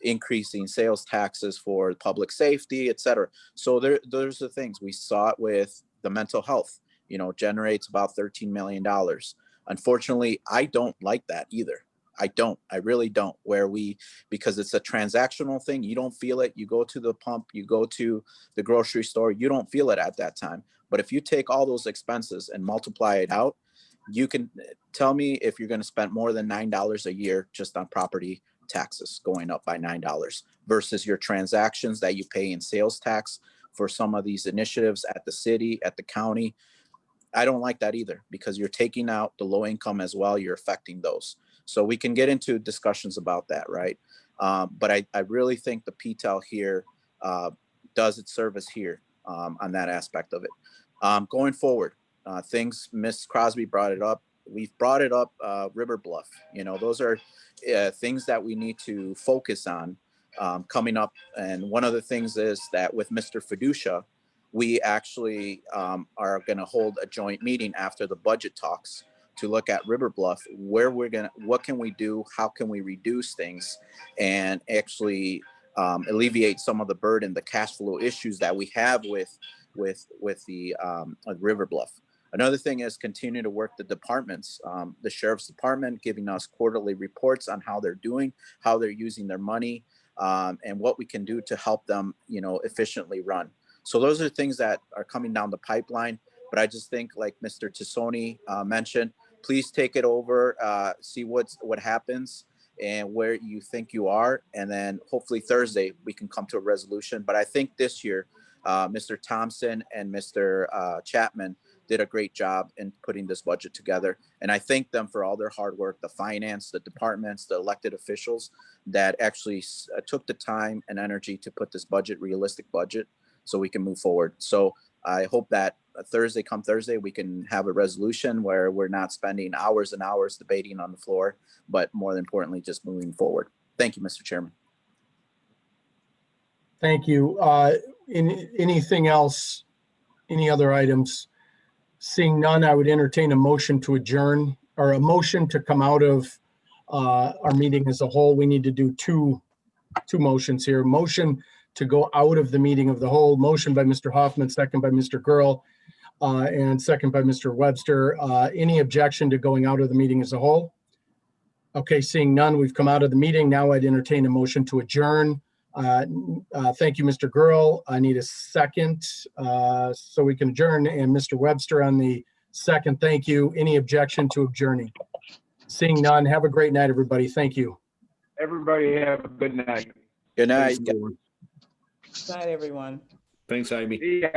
increasing sales taxes for public safety, et cetera. So there's the things. We saw it with the mental health, generates about $13 million. Unfortunately, I don't like that either. I really don't, because it's a transactional thing. You don't feel it. You go to the pump, you go to the grocery store, you don't feel it at that time. But if you take all those expenses and multiply it out, you can tell me if you're going to spend more than $9 a year just on property taxes going up by $9 versus your transactions that you pay in sales tax for some of these initiatives at the city, at the county. I don't like that either, because you're taking out the low income as well. You're affecting those. So we can get into discussions about that, right? But I really think the PTEL here does its service here on that aspect of it. Going forward, things, Ms. Crosby brought it up. We've brought it up, River Bluff. You know, those are things that we need to focus on coming up. And one of the things is that with Mr. Fiducia, we actually are going to hold a joint meeting after the budget talks to look at River Bluff, where what can we do, how can we reduce things, and actually alleviate some of the burden, the cash flow issues that we have with the River Bluff. Another thing is continue to work the departments, the sheriff's department, giving us quarterly reports on how they're doing, how they're using their money, and what we can do to help them, you know, efficiently run. So those are things that are coming down the pipeline. But I just think, like Mr. Tassoni mentioned, please take it over, see what happens and where you think you are. And then hopefully Thursday we can come to a resolution. But I think this year, Mr. Thompson and Mr. Chapman did a great job in putting this budget together. And I thank them for all their hard work, the finance, the departments, the elected officials that actually took the time and energy to put this budget, realistic budget, so we can move forward. So I hope that come Thursday, we can have a resolution where we're not spending hours and hours debating on the floor, but more importantly, just moving forward. Thank you, Mr. Chairman. Thank you. Anything else? Any other items? Seeing none, I would entertain a motion to adjourn, or a motion to come out of our meeting as a whole. We need to do two motions here. Motion to go out of the meeting of the whole. Motion by Mr. Hoffman, second by Mr. Girl, and second by Mr. Webster. Any objection to going out of the meeting as a whole? Okay, seeing none, we've come out of the meeting. Now I'd entertain a motion to adjourn. Thank you, Mr. Girl. I need a second so we can adjourn. And Mr. Webster on the second. Thank you. Any objection to adjourning? Seeing none, have a great night, everybody. Thank you. Everybody have a good night. Good night. Night, everyone. Thanks, Ivy.